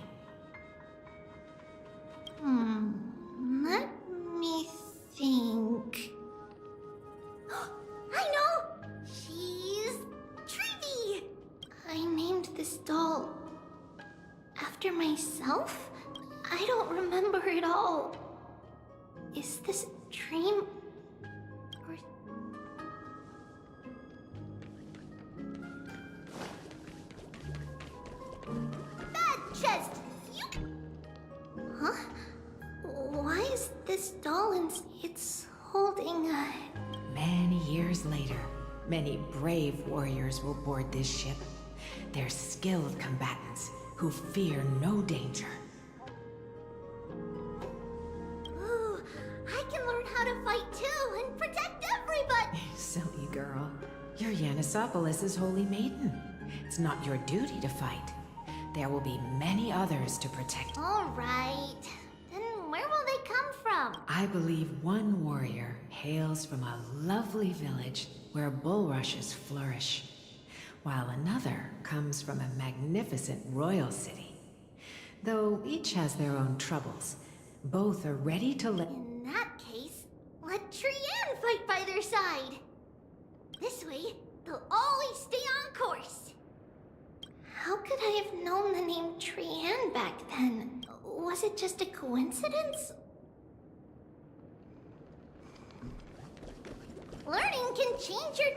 [SPEAKER 1] Let me think. I know! She's Trivy! I named this doll after myself? I don't remember it all. Is this a dream? Or... Bad chest! You... Huh? Why is this doll in... It's holding a...
[SPEAKER 12] Many years later, many brave warriors will board this ship. They're skilled combatants who fear no danger.
[SPEAKER 1] Ooh, I can learn how to fight too and protect everybody!
[SPEAKER 12] Silly girl. You're Yanisopoulos' holy maiden. It's not your duty to fight. There will be many others to protect.
[SPEAKER 1] Alright. Then where will they come from?
[SPEAKER 12] I believe one warrior hails from a lovely village where bulrushes flourish, while another comes from a magnificent royal city. Though each has their own troubles, both are ready to let...
[SPEAKER 1] In that case, let Trian fight by their side. This way, they'll always stay on course. How could I have known the name Trian back then? Was it just a coincidence? Learning can change your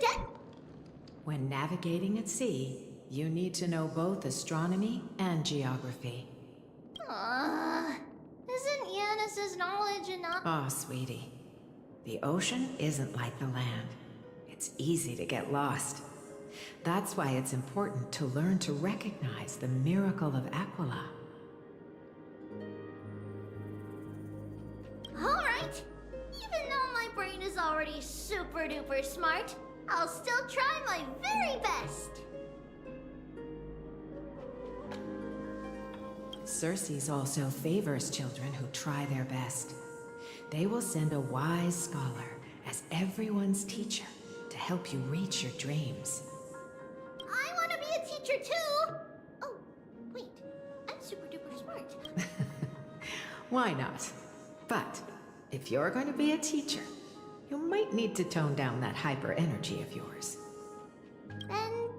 [SPEAKER 12] When navigating at sea, you need to know both astronomy and geography.
[SPEAKER 1] Isn't Yanis's knowledge enough?
[SPEAKER 12] Oh, sweetie. The ocean isn't like the land. It's easy to get lost. That's why it's important to learn to recognize the miracle of Aquila.
[SPEAKER 1] Alright. Even though my brain is already super duper smart, I'll still try my very best.
[SPEAKER 12] Circe also favors children who try their best. They will send a wise scholar as everyone's teacher to help you reach your dreams.
[SPEAKER 1] I want to be a teacher too! Oh, wait. I'm super duper smart.
[SPEAKER 12] Why not? But if you're going to be a teacher, you might need to tone down that hyper energy of yours.
[SPEAKER 1] Then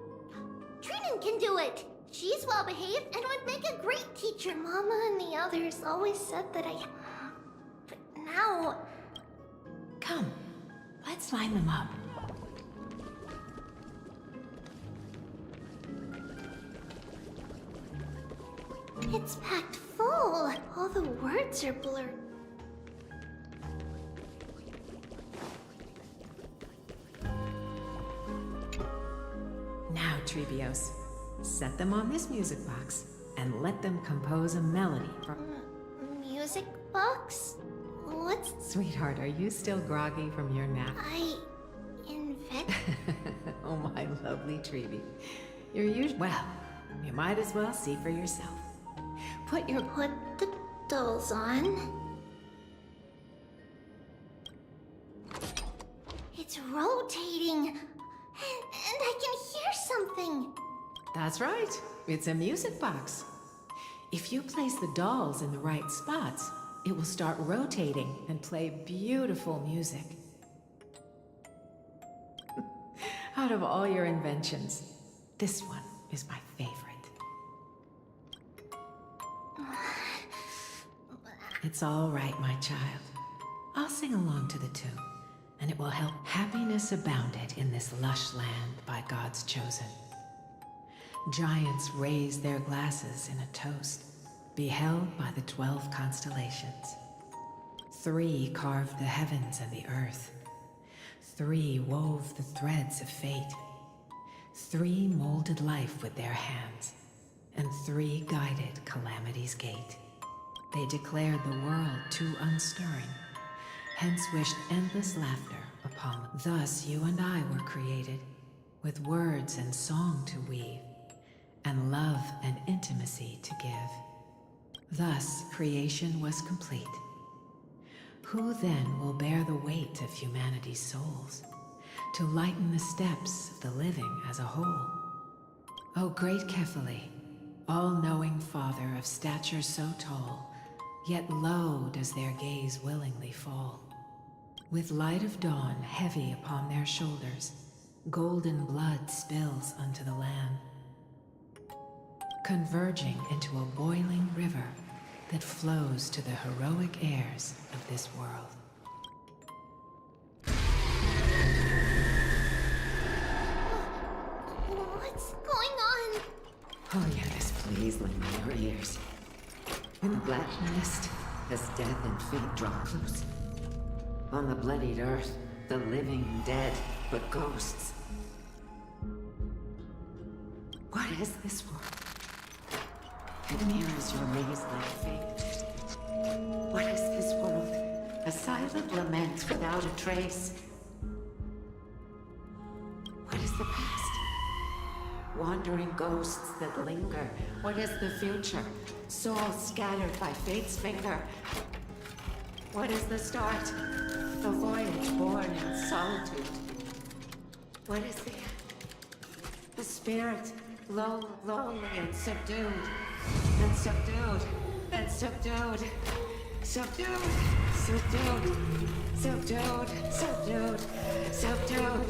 [SPEAKER 1] Trinan can do it. She's well behaved and would make a great teacher. Mama and the others always said that I... But now...
[SPEAKER 12] Come, let's line them up.
[SPEAKER 1] It's packed full. All the words are blurred.
[SPEAKER 12] Now, Trevios, set them on this music box and let them compose a melody for...
[SPEAKER 1] Music box? What's...
[SPEAKER 12] Sweetheart, are you still groggy from your nap?
[SPEAKER 1] I... invent...
[SPEAKER 12] Oh, my lovely Trevi. You're usually... Well, you might as well see for yourself. Put
[SPEAKER 1] the dolls on. It's rotating. And I can hear something.
[SPEAKER 12] That's right. It's a music box. If you place the dolls in the right spots, it will start rotating and play beautiful music. Out of all your inventions, this one is my favorite. It's all right, my child. I'll sing along to the tune, and it will help. Happiness abounded in this lush land by God's chosen. Giants raised their glasses in a toast, beheld by the 12 constellations. 3 carved the heavens and the earth. 3 wove the threads of fate. 3 molded life with their hands, and 3 guided calamity's gate. They declared the world too unstirring, hence wished endless laughter upon. Thus you and I were created, with words and song to weave, and love and intimacy to give. Thus creation was complete. Who then will bear the weight of humanity's souls, to lighten the steps of the living as a whole? O great Kephale, all-knowing father of stature so tall, Yet low does their gaze willingly fall. With light of dawn heavy upon their shoulders, golden blood spills unto the land, converging into a boiling river that flows to the heroic heirs of this world.
[SPEAKER 1] What's going on?
[SPEAKER 13] Oh yes, please lend me your ears. In the black mist, as death and fate draw close. On the bloodied earth, the living and dead, but ghosts. What is this world? It mirrors your maze-like fate. What is this world? A silent lament without a trace. What is the past? Wandering ghosts that linger. What is the future? Souls scattered by fate's finger. What is the start? A voyage born in solitude. What is the end? The spirit, lonely and subdued. And subdued. And subdued. Subdued. Subdued. Subdued. Subdued. Subdued.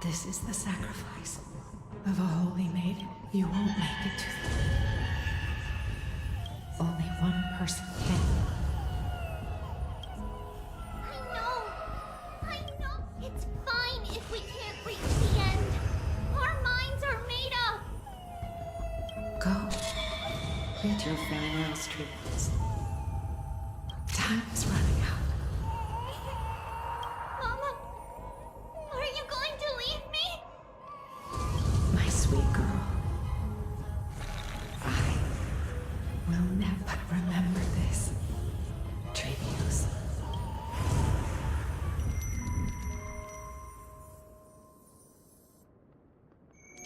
[SPEAKER 12] This is the sacrifice of a holy maiden. You won't make it to the... Only one person can.
[SPEAKER 1] I know. It's fine if we can't reach the end. Our minds are made up.
[SPEAKER 12] Go.
[SPEAKER 13] Read your farewell streets.
[SPEAKER 12] Time is running out.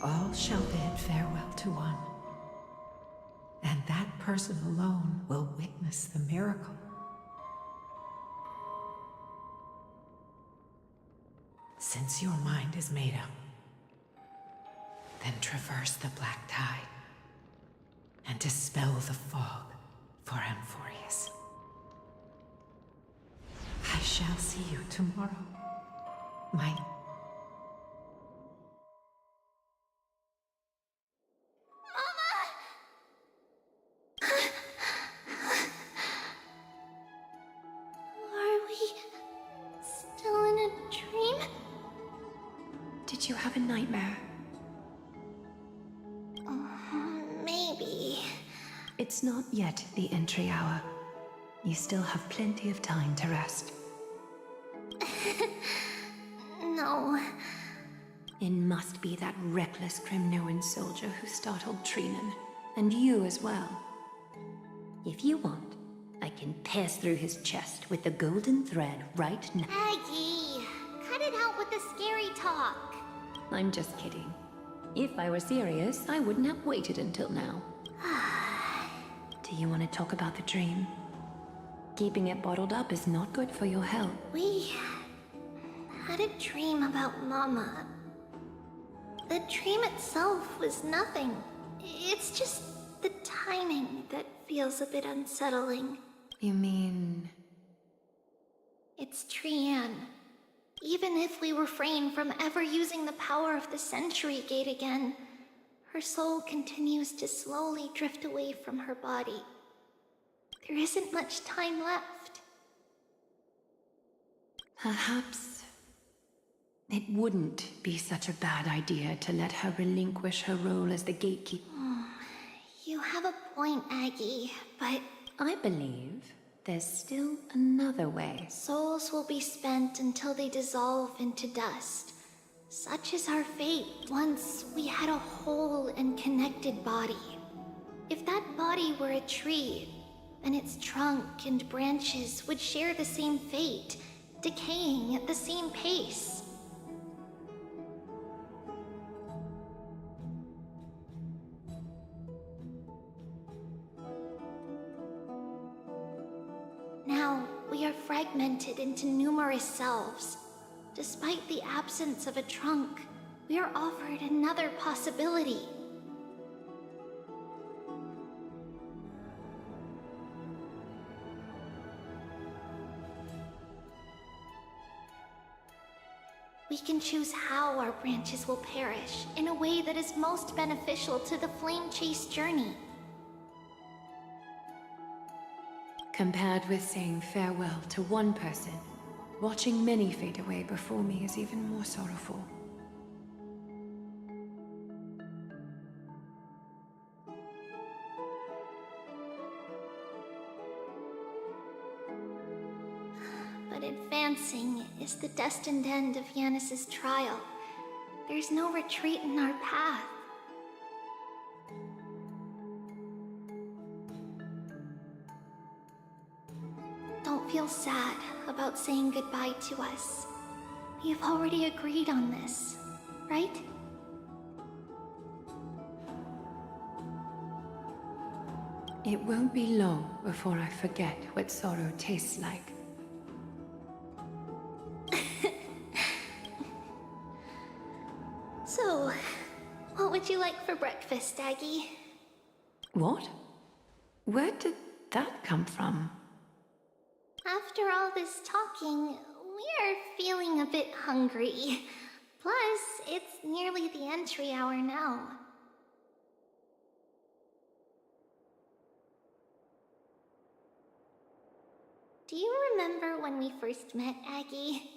[SPEAKER 12] All shall bid farewell to one, and that person alone will witness the miracle. Since your mind is made up, then traverse the black tide and dispel the fog for Amphorius. I shall see you tomorrow, my...
[SPEAKER 2] Did you have a nightmare?
[SPEAKER 1] Maybe.
[SPEAKER 2] It's not yet the entry hour. You still have plenty of time to rest.
[SPEAKER 1] No.
[SPEAKER 2] It must be that reckless Cremnoan soldier who startled Treenan. And you as well. If you want, I can pass through his chest with the golden thread right now.
[SPEAKER 1] Aggie, cut it out with the scary talk.
[SPEAKER 2] I'm just kidding. If I were serious, I wouldn't have waited until now. Do you want to talk about the dream? Keeping it bottled up is not good for your health.
[SPEAKER 1] We had a dream about Mama. The dream itself was nothing. It's just the timing that feels a bit unsettling.
[SPEAKER 2] You mean...
[SPEAKER 1] It's Trian. Even if we refrain from ever using the power of the Century Gate again, her soul continues to slowly drift away from her body. There isn't much time left.
[SPEAKER 2] Perhaps it wouldn't be such a bad idea to let her relinquish her role as the gatekeeper.
[SPEAKER 1] You have a point, Aggie, but...
[SPEAKER 2] I believe there's still another way.
[SPEAKER 1] Souls will be spent until they dissolve into dust. Such is our fate once we had a whole and connected body. If that body were a tree, then its trunk and branches would share the same fate, decaying at the same pace. Now, we are fragmented into numerous selves. Despite the absence of a trunk, we are offered another possibility. We can choose how our branches will perish in a way that is most beneficial to the Flame Chase journey.
[SPEAKER 2] Compared with saying farewell to one person, watching many fade away before me is even more sorrowful.
[SPEAKER 1] But advancing is the destined end of Yanis's trial. There's no retreat in our path. Don't feel sad about saying goodbye to us. We have already agreed on this, right?
[SPEAKER 2] It won't be long before I forget what sorrow tastes like.
[SPEAKER 1] So, what would you like for breakfast, Aggie?
[SPEAKER 2] What? Where did that come from?
[SPEAKER 1] After all this talking, we are feeling a bit hungry. Plus, it's nearly the entry hour now. Do you remember when we first met, Aggie?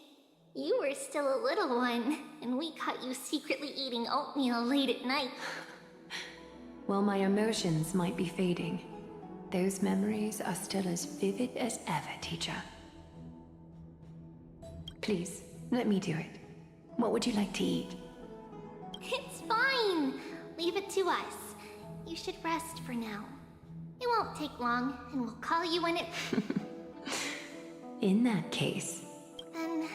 [SPEAKER 1] You were still a little one, and we caught you secretly eating oatmeal late at night.
[SPEAKER 2] While my emotions might be fading, those memories are still as vivid as ever, teacher. Please, let me do it. What would you like to eat?
[SPEAKER 1] It's fine! Leave it to us. You should rest for now. It won't take long, and we'll call you when it...
[SPEAKER 2] In that case...
[SPEAKER 1] Then...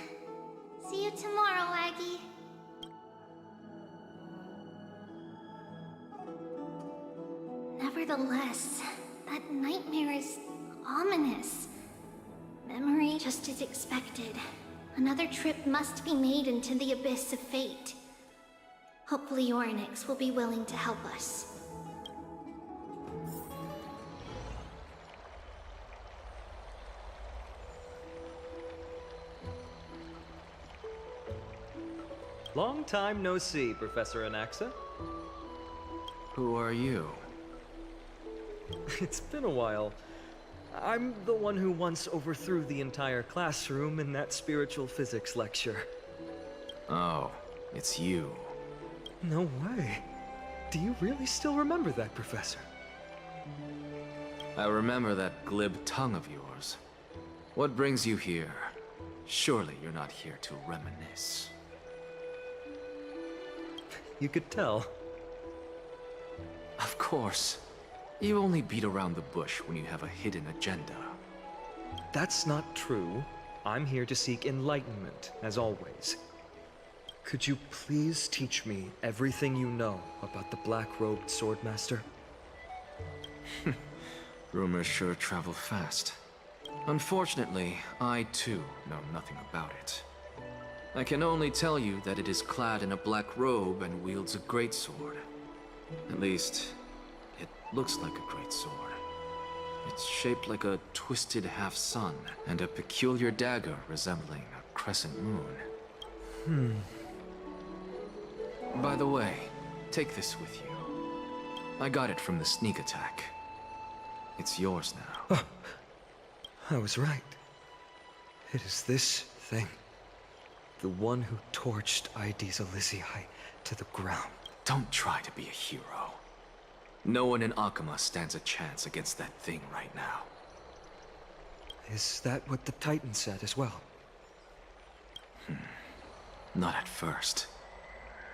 [SPEAKER 1] see you tomorrow, Aggie. Nevertheless, that nightmare is ominous. Memory just as expected. Another trip must be made into the abyss of fate. Hopefully Orynyx will be willing to help us.
[SPEAKER 5] Long time no see, Professor Anaxa.
[SPEAKER 8] Who are you?
[SPEAKER 5] It's been a while. I'm the one who once overthrew the entire classroom in that spiritual physics lecture.
[SPEAKER 8] Oh, it's you.
[SPEAKER 5] No way. Do you really still remember that, Professor?
[SPEAKER 8] I remember that glib tongue of yours. What brings you here? Surely you're not here to reminisce.
[SPEAKER 5] You could tell.
[SPEAKER 8] Of course. You only beat around the bush when you have a hidden agenda.
[SPEAKER 5] That's not true. I'm here to seek enlightenment, as always. Could you please teach me everything you know about the black-robed swordmaster?
[SPEAKER 8] Rumors sure travel fast. Unfortunately, I too know nothing about it. I can only tell you that it is clad in a black robe and wields a greatsword. At least, it looks like a greatsword. It's shaped like a twisted half-sun, and a peculiar dagger resembling a crescent moon. By the way, take this with you. I got it from the sneak attack. It's yours now.
[SPEAKER 5] I was right. It is this thing. The one who torched Aedes Elysiae to the ground.
[SPEAKER 8] Don't try to be a hero. No one in Akama stands a chance against that thing right now.
[SPEAKER 5] Is that what the Titan said as well?
[SPEAKER 8] Not at first.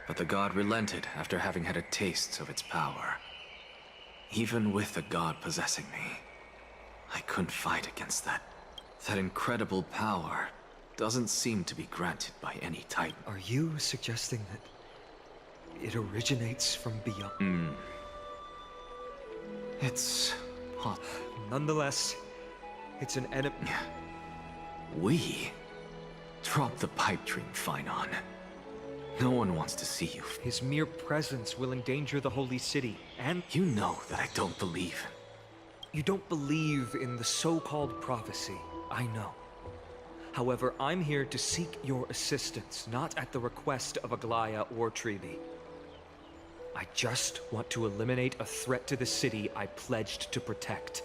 [SPEAKER 8] But the god relented after having had a taste of its power. Even with the god possessing me, I couldn't fight against that. That incredible power doesn't seem to be granted by any Titan.
[SPEAKER 5] Are you suggesting that it originates from beyond?
[SPEAKER 8] It's hot.
[SPEAKER 5] Nonetheless, it's an enemy.
[SPEAKER 8] We? Drop the pipe dream, Phainon. No one wants to see you.
[SPEAKER 5] His mere presence will endanger the holy city, and...
[SPEAKER 8] You know that I don't believe.
[SPEAKER 5] You don't believe in the so-called prophecy, I know. However, I'm here to seek your assistance, not at the request of Aglaya or Tribi. I just want to eliminate a threat to the city I pledged to protect.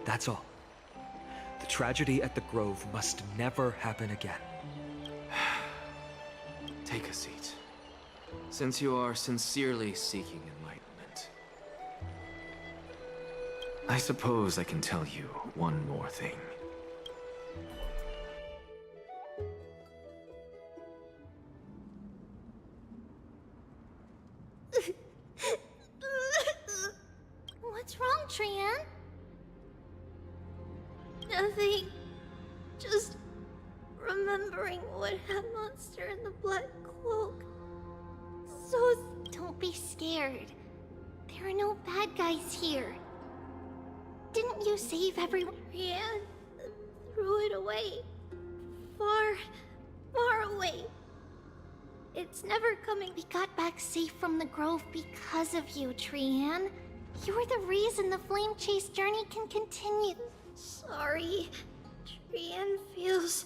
[SPEAKER 5] That's all. The tragedy at the Grove must never happen again.
[SPEAKER 8] Take a seat. Since you are sincerely seeking enlightenment, I suppose I can tell you one more thing.
[SPEAKER 1] What's wrong, Trian? Nothing. Just remembering what that monster in the black cloak. So don't be scared. There are no bad guys here. Didn't you save everyone? Trian threw it away. Far, far away. It's never coming. We got back safe from the Grove because of you, Trian. You're the reason the Flame Chase journey can continue. Sorry. Trian feels...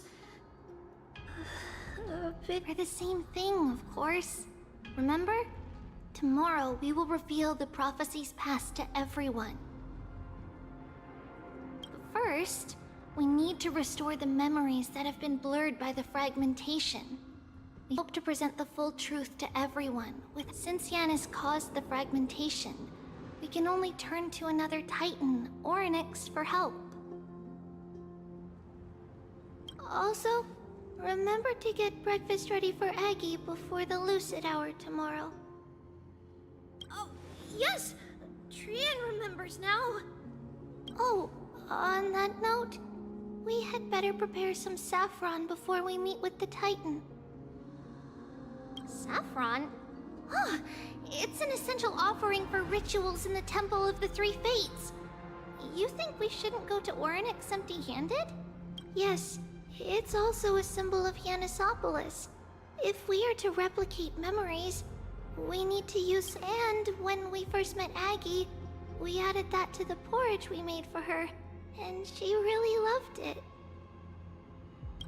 [SPEAKER 1] a bit... For the same thing, of course. Remember? Tomorrow, we will reveal the prophecies past to everyone. But first, we need to restore the memories that have been blurred by the fragmentation. We hope to present the full truth to everyone. Since Yanis caused the fragmentation, we can only turn to another Titan or Onyx for help. Also, remember to get breakfast ready for Aggie before the Lucid Hour tomorrow. Oh, yes! Trian remembers now. Oh, on that note, we had better prepare some saffron before we meet with the Titan. Saffron? Huh, it's an essential offering for rituals in the Temple of the Three Fates. You think we shouldn't go to Orynyx empty-handed? Yes, it's also a symbol of Yanisopolis. If we are to replicate memories, we need to use... And when we first met Aggie, we added that to the porridge we made for her, and she really loved it.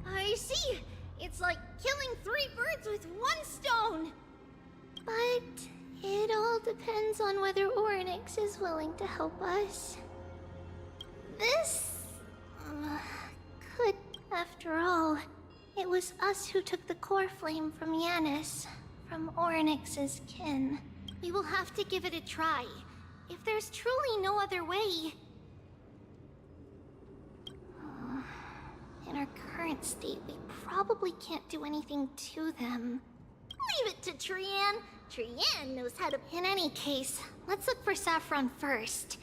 [SPEAKER 1] I see! It's like killing 3 birds with 1 stone! But it all depends on whether Orynyx is willing to help us. This... could... After all, it was us who took the core flame from Yanis, from Orynyx's kin. We will have to give it a try. If there's truly no other way... In our current state, we probably can't do anything to them. Leave it to Trian. Trian knows how to... In any case, let's look for saffron first.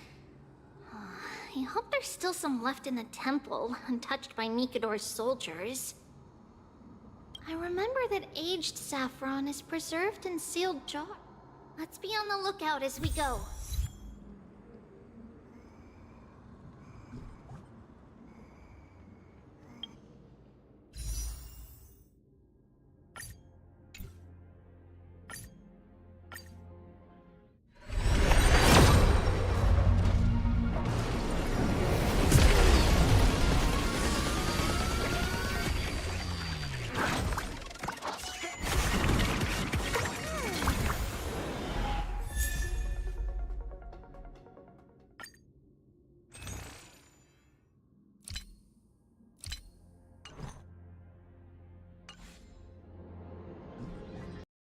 [SPEAKER 1] I hope there's still some left in the temple, untouched by Mikador's soldiers. I remember that aged saffron is preserved in sealed jars. Let's be on the lookout as we go.